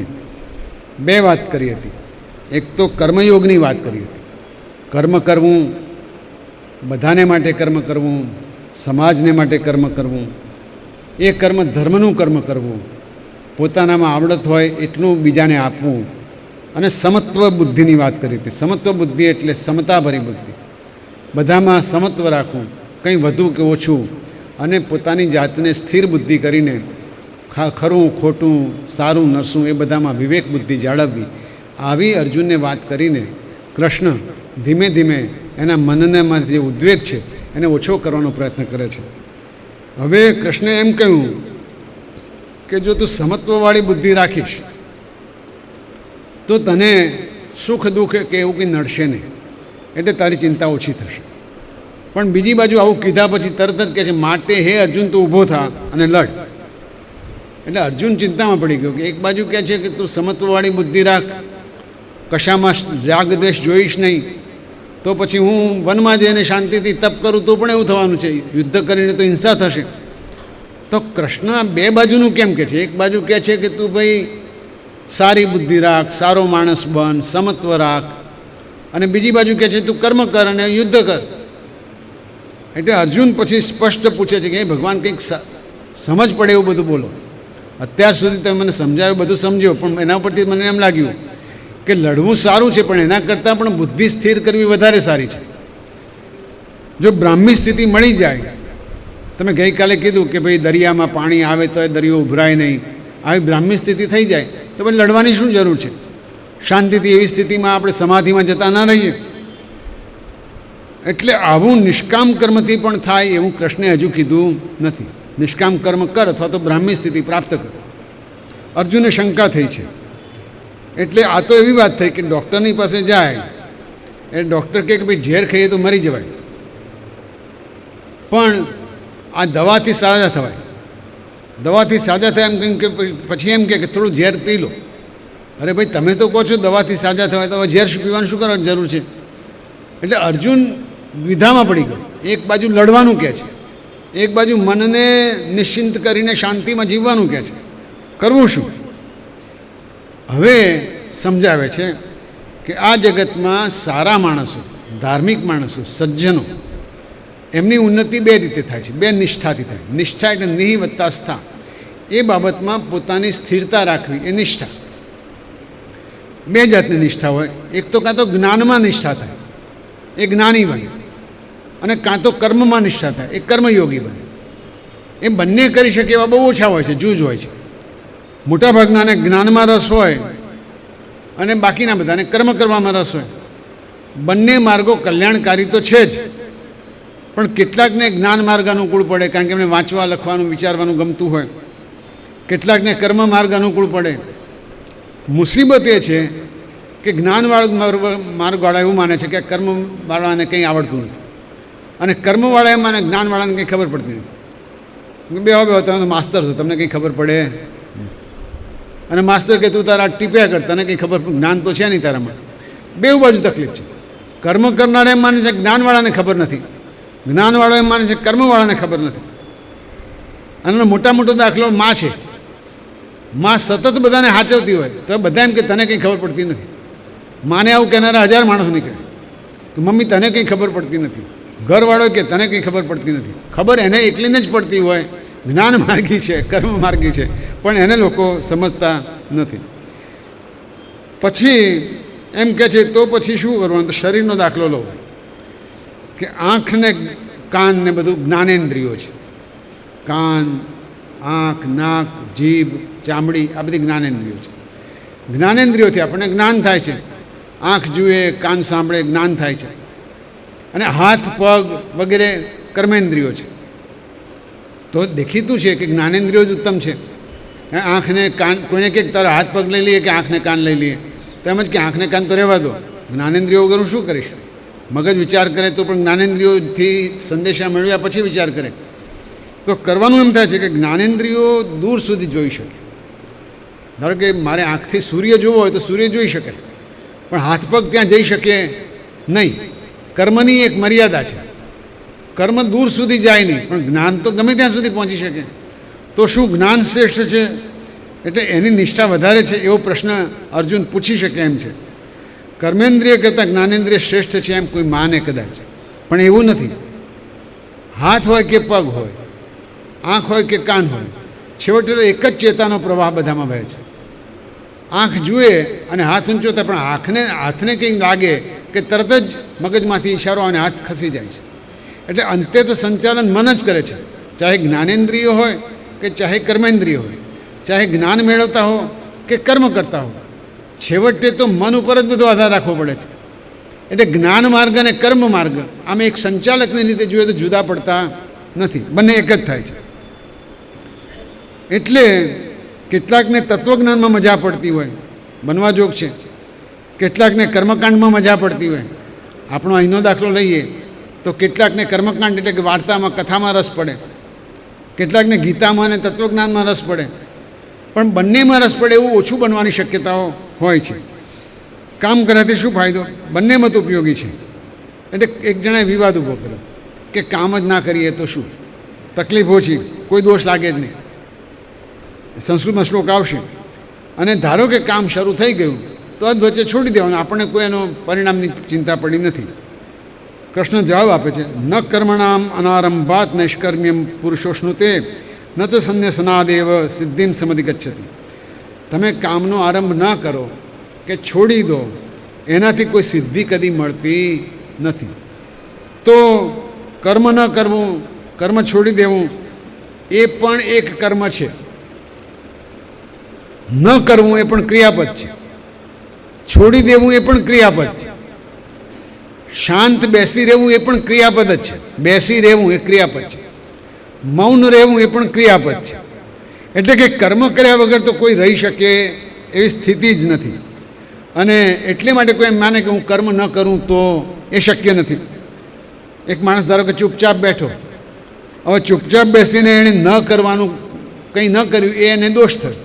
2 વાત કરી હતી. એક તો કર્મયોગની વાત કરી હતી. કર્મ કરવું, બધાને માટે કર્મ કરવું, સમાજને માટે કર્મ કરવું, એ કર્મ ધર્મનું કર્મ કરવું, પોતાનામાં આવડત હોય એટલું બીજાને આપવું અને સમત્વ બુદ્ધિની વાત કરી હતી. સમત્વ બુદ્ધિ એટલે સમતાભરી બુદ્ધિ, બધામાં સમત્વ રાખવું, કંઈ વધુ કે ઓછું, અને પોતાની જાતને સ્થિર બુદ્ધિ કરીને ખરું ખોટું સારું નરસું એ બધામાં વિવેક બુદ્ધિ જાળવવી. આવી અર્જુનને વાત કરીને કૃષ્ણ ધીમે ધીમે એના મનનામાં જે ઉદ્વેગ છે એને ઓછો કરવાનો પ્રયત્ન કરે છે. હવે કૃષ્ણે એમ કહ્યું કે જો તું સમત્વવાળી બુદ્ધિ રાખીશ તો તને સુખ દુઃખ કે એવું કંઈ નડશે નહીં, એટલે તારી ચિંતા ઓછી થશે. પણ બીજી બાજુ આવું કીધા પછી તરત જ કહે છે માટે હે અર્જુન તું ઊભો થા અને લડ. એટલે અર્જુન ચિંતામાં પડી ગયો કે એક બાજુ કહે છે કે તું સમત્વવાળી બુદ્ધિ રાખ, કશામાં રાગ દ્વેષ જોઈશ નહીં, તો પછી હું વનમાં જઈને શાંતિથી તપ કરું તો પણ એવું થવાનું છે, યુદ્ધ કરીને તો હિંસા થશે. તો કૃષ્ણ 2 બાજુનું કેમ કહે છે? એક બાજુ કહે છે કે તું ભાઈ સારી બુદ્ધિ રાખ, સારો માણસ બન, સમત્વ રાખ, અને બીજી બાજુ કહે છે તું કર્મ કર અને યુદ્ધ કર. એટલે અર્જુન પછી સ્પષ્ટ પૂછે છે કે હે ભગવાન, કંઈક સમજ પડે એવું બધું બોલો. અત્યાર સુધી તમે મને સમજાવ્યું, બધું સમજ્યો, પણ એના પરથી મને એમ લાગ્યું કે લડવું સારું છે પણ એના કરતાં પણ બુદ્ધિ સ્થિર કરવી વધારે સારી છે. જો બ્રાહ્મી સ્થિતિ મળી જાય, તમે ગઈકાલે કીધું કે ભાઈ દરિયામાં પાણી આવે તો એ દરિયો ઉભરાય નહીં, આવી બ્રાહ્મી સ્થિતિ થઈ જાય તો પછી લડવાની શું જરૂર છે? શાંતિથી એવી સ્થિતિમાં આપણે સમાધિમાં જતા ના રહીએ. એટલે આવું નિષ્કામ કર્મથી પણ થાય એવું કૃષ્ણે હજુ કીધું નથી. નિષ્કામ કર્મ કર અથવા તો બ્રાહ્મી સ્થિતિ પ્રાપ્ત કર. અર્જુને શંકા થઈ છે. એટલે આ તો એવી વાત થઈ કે ડૉક્ટરની પાસે જાય એ ડૉક્ટર કહે કે ભાઈ ઝેર ખાઈએ તો મરી જવાય, પણ આ દવાથી સાજા થવાય. દવાથી સાજા થાય એમ કંઈક કે પછી એમ કે થોડું ઝેર પી લો. અરે ભાઈ તમે તો કહો છો દવાથી સાજા થવાય, તો હવે ઝેર પીવાનું શું કરવાની જરૂર છે? એટલે અર્જુન દ્વિધામાં પડી ગયો. એક બાજુ લડવાનું કહે છે, એક બાજુ મનને નિશ્ચિંત કરીને શાંતિમાં જીવવાનું કહે છે. કરવું શું? હવે સમજાવે છે કે આ જગતમાં સારા માણસો, ધાર્મિક માણસો, સજ્જનો, એમની ઉન્નતિ 2 રીતે થાય છે, 2 નિષ્ઠાથી થાય. નિષ્ઠા એટલે નિહિ વત્તા સ્થા. એ બાબતમાં પોતાની સ્થિરતા રાખવી એ નિષ્ઠા. 2 જાતની નિષ્ઠા હોય. એક તો કાં તો જ્ઞાનમાં નિષ્ઠા થાય, એ જ્ઞાની બને, અને કાં તો કર્મમાં નિષ્ઠા થાય, એ કર્મયોગી બને. એ બંને કરી શકે એવા બહુ ઓછા હોય છે, જૂજ હોય છે. મોટાભાગનાને જ્ઞાનમાં રસ હોય અને બાકીના બધાને કર્મ કરવામાં રસ હોય. બંને માર્ગો કલ્યાણકારી તો છે જ, પણ કેટલાકને જ્ઞાન માર્ગ અનુકૂળ પડે કારણ કે એમને વાંચવા, લખવાનું, વિચારવાનું ગમતું હોય. કેટલાકને કર્મ માર્ગ અનુકૂળ પડે. મુસીબત એ છે કે માર્ગવાળા એવું માને છે કે કર્મવાળાને કંઈ આવડતું નથી, અને કર્મવાળા એમ માને જ્ઞાનવાળાને કંઈ ખબર પડતી નથી. બે તમે તો માસ્તર છો, તમને કંઈ ખબર પડે? અને માસ્તર કે તું તારા ટીપ્યા કર, તને કંઈ ખબર, જ્ઞાન તો છે નહીં તારામાં. 2 બાજુ તકલીફ છે. કર્મ કરનારા એમ માને છે જ્ઞાનવાળાને ખબર નથી, જ્ઞાનવાળો એમ માને છે કર્મવાળાને ખબર નથી. અને મોટો દાખલો માં છે. માં સતત બધાને સાચવતી હોય તો બધા એમ કે તને કંઈ ખબર પડતી નથી. માને આવું કહેનારા 1000 માણસો નીકળે કે મમ્મી તને કંઈ ખબર પડતી નથી. ઘરવાળો કે તને કંઈ ખબર પડતી નથી. ખબર એને એકલીને જ પડતી હોય, જ્ઞાન માર્ગી છે, કર્મ માર્ગી છે, પણ એને લોકો સમજતા નથી. પછી એમ કહે છે તો પછી શું કરવાનું? તો શરીરનો દાખલો લો કે આંખ ને કાન ને બધું જ્ઞાનેન્દ્રિયો છે. કાન, આંખ, નાક, જીભ, ચામડી આ બધી જ્ઞાનેન્દ્રિયો છે. જ્ઞાનેન્દ્રિયોથી આપણને જ્ઞાન થાય છે. આંખ જુએ, કાન સાંભળે, જ્ઞાન થાય છે. અને હાથ, પગ વગેરે કર્મેન્દ્રિયો છે. તો દેખીતું છે કે જ્ઞાનેન્દ્રિયો જ ઉત્તમ છે. આંખને કાન, કોઈને કંઈક તારા હાથ પગ લઈ લઈએ કે આંખને કાન લઈ લઈએ, તો એમ જ કે આંખને કાન તો રહેવા દો, જ્ઞાનેન્દ્રિયો વગર હું શું કરીશ? મગજ વિચાર કરે તો પણ જ્ઞાનેન્દ્રિયોથી સંદેશા મેળવ્યા પછી વિચાર કરે. તો કરવાનું એમ થાય છે કે જ્ઞાનેન્દ્રિયો દૂર સુધી જોઈ શકે. ધારો કે મારે આંખથી સૂર્ય જોવો હોય તો સૂર્ય જોઈ શકે, પણ હાથ પગ ત્યાં જઈ શકે નહીં. કર્મની એક મર્યાદા છે. કર્મ દૂર સુધી જાય નહીં, પણ જ્ઞાન તો ગમે ત્યાં સુધી પહોંચી શકે. તો શું જ્ઞાન શ્રેષ્ઠ છે એટલે એની નિષ્ઠા વધારે છે એવો પ્રશ્ન અર્જુન પૂછી શકે એમ છે. કર્મેન્દ્રિય કરતાં જ્ઞાનેન્દ્રિય શ્રેષ્ઠ છે એમ કોઈ માને કદાચ, પણ એવું નથી. હાથ હોય કે પગ હોય, આંખ હોય કે કાન હોય, છેવટે તો એક જ ચેતાનો પ્રવાહ બધામાં વહે છે. આંખ જુએ અને હાથ ઊંચો થાય, પણ હાથને કંઈ લાગે કે તરત જ મગજમાંથી ઈશારો અને હાથ ખસી જાય છે. એટલે અંતે તો સંચાલન મન જ કરે છે, ચાહે જ્ઞાનેન્દ્રિય હોય કે ચાહે કર્મેન્દ્રિય હોય, ચાહે જ્ઞાન મેળવતા હો કે કર્મ કરતા હો, છેવટે તો મન ઉપર જ બધો આધાર રાખવો પડે છે. એટલે જ્ઞાન માર્ગ અને કર્મ માર્ગ આમ એક સંચાલકની રીતે જોઈએ તો જુદા પડતા નથી, બંને એક જ થાય છે. એટલે કેટલાકને તત્વજ્ઞાનમાં મજા પડતી હોય, બનવા જોગ છે. કેટલાકને કર્મકાંડમાં મજા પડતી હોય. આપણો અહીંનો દાખલો લઈએ તો કેટલાકને કર્મકાંડ એટલે કે વાર્તામાં, કથામાં રસ પડે, કેટલાકને ગીતામાં અને તત્વજ્ઞાનમાં રસ પડે. પણ બંનેમાં રસ પડે એવું ઓછું બનવાની શક્યતાઓ હોય છે. કામ કરવાથી શું ફાયદો? બંને મત ઉપયોગી છે. એટલે એક જણાએ વિવાદ ઊભો કર્યો કે કામ જ ના કરીએ તો શું, તકલીફ ઓછી, કોઈ દોષ લાગે જ નહીં. સંસ્કૃતમાં શ્લોક આવશે અને ધારો કે કામ શરૂ થઈ ગયું તો જ વચ્ચે છોડી દેવાનું, આપણને કોઈ એનો પરિણામની ચિંતા પડી નથી. કૃષ્ણ જવાબ આપે છે, ન કર્મણામ અનારંભાત નૈષ્કર્મ્યમ પુરુષોષ્ણુતે ન તો સંન્યસનાદેવ સિદ્ધિમ સમધિગચ્છતિ. તમે કામનો આરંભ ન કરો કે છોડી દો, એનાથી કોઈ સિદ્ધિ કદી મળતી નથી. તો કર્મ ન કરવું, કર્મ છોડી દેવું એ પણ એક કર્મ છે. ન કરવું એ પણ ક્રિયાપદ છે. છોડી દેવું એ પણ ક્રિયાપદ છે. શાંત બેસી રહેવું એ પણ ક્રિયાપદ જ છે. બેસી રહેવું એ ક્રિયાપદ છે. મૌન રહેવું એ પણ ક્રિયાપદ છે. એટલે કે કર્મ કર્યા વગર તો કોઈ રહી શકે એવી સ્થિતિ જ નથી. અને એટલે માટે કોઈ એમ માને કે હું કર્મ ન કરું તો એ શક્ય નથી. એક માણસ ધારો કે ચૂપચાપ બેઠો, હવે ચૂપચાપ બેસીને એણે ન કરવાનું, કંઈ ન કર્યું એ એને દોષ થયો.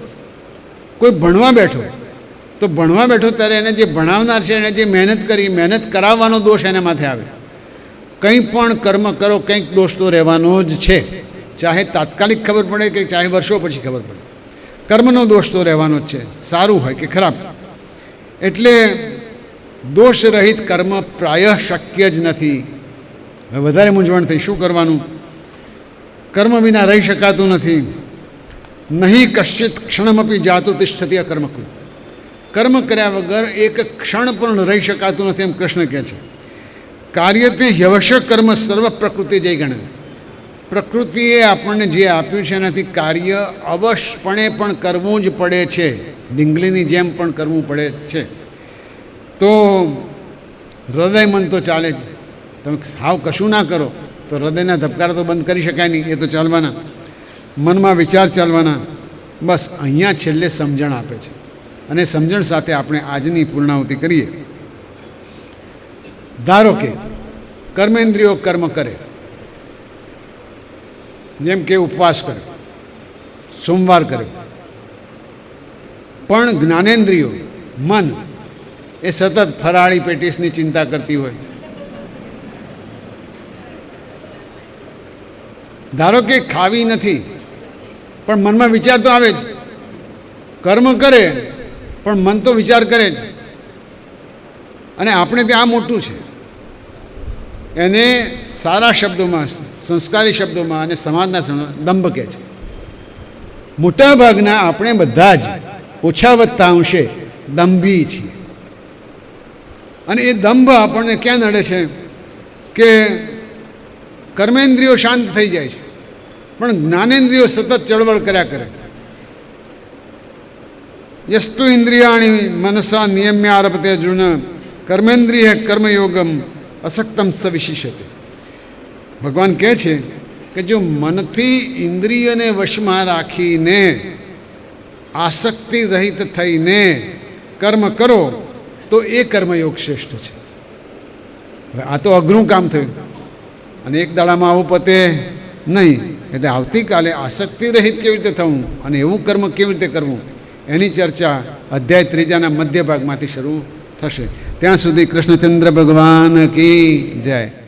કોઈ ભણવા બેઠો તો ભણવા બેઠો ત્યારે એને જે ભણાવનાર છે એને જે મહેનત કરી, મહેનત કરાવવાનો દોષ એને માથે આવે. કંઈ પણ કર્મ કરો કંઈક દોષ તો રહેવાનો જ છે, ચાહે તાત્કાલિક ખબર પડે કે ચાહે વર્ષો પછી ખબર પડે. કર્મનો દોષ તો રહેવાનો જ છે, સારું હોય કે ખરાબ. એટલે દોષ રહિત કર્મ પ્રાયઃ શક્ય જ નથી. હવે વધારે મૂંઝવણ થઈ, શું કરવાનું? કર્મ વિના રહી શકાતું નથી. નહીં કશ્ચિત ક્ષણમપી જાતું તિષ્ઠતિ અકર્મકૃત. કર્મ કર્યા વગર એક ક્ષણ પણ રહી શકાતું નથી એમ કૃષ્ણ કહે છે. કાર્યતે યવશ કર્મ સર્વ પ્રકૃતિ જય ગણ. પ્રકૃતિએ આપણને જે આપ્યું છે એનાથી કાર્ય અવશ્યપણે પણ કરવું જ પડે છે, ડીંગલીની જેમ પણ કરવું પડે છે. તો હૃદય મન તો ચાલે જ. તમે સાવ કશું ના કરો તો હૃદયના ધબકારા તો બંધ કરી શકાય નહીં, એ તો ચાલવાના. મનમાં વિચાર ચાલવાના. બસ અહીંયા છેલ્લે સમજણ આપે છે અને સમજણ સાથે આપણે આજની પૂર્ણાહુતિ કરીએ. ધારો કે કર્મેન્દ્રિયો કર્મ કરે, જેમ કે ઉપવાસ કરે, સોમવાર કરે, પણ જ્ઞાનેન્દ્રિયો મન એ સતત ફરાળી પેટીસની ચિંતા કરતી હોય. ધારો કે ખાવી નથી પણ મનમાં વિચાર તો આવે જ. કર્મ કરે પણ મન તો વિચાર કરે જ. અને આપણે ત્યાં આ મોટું છે, એને સારા શબ્દોમાં, સંસ્કારી શબ્દોમાં અને સમાજના દંભ કહે છે. મોટાભાગના આપણે બધા જ ઓછા વત્તા અંશે દંભી છીએ. અને એ દંભ આપણને ક્યાં નડે છે કે કર્મેન્દ્રિયો શાંત થઈ જાય છે, પણ જ્ઞાનેન્દ્રિયો સતત ચળવળ કર્યા કરે. યસ્તુ ઇન્દ્રિયાણી મનસા નિયમ્ય આરભતે અર્જુન કર્મેન્દ્રિય કર્મયોગમ અસક્તમ સ વિશિષ્યતે. ભગવાન કહે છે કે જો મનથી ઇન્દ્રિયને વશમાં રાખીને આસક્તિ રહિત થઈને કર્મ કરો તો એ કર્મયોગ શ્રેષ્ઠ છે. હવે આ તો અઘરું કામ થયું અને એક દાડામાં આવું પતે નહીં. એટલે આવતીકાલે આસક્તિ રહિત કેવી રીતે થવું અને એવું કર્મ કેવી રીતે કરવું એની ચર્ચા અધ્યાય 3ના મધ્ય ભાગમાંથી શરૂ થશે. ત્યાં સુધી કૃષ્ણચંદ્ર ભગવાન કી જય.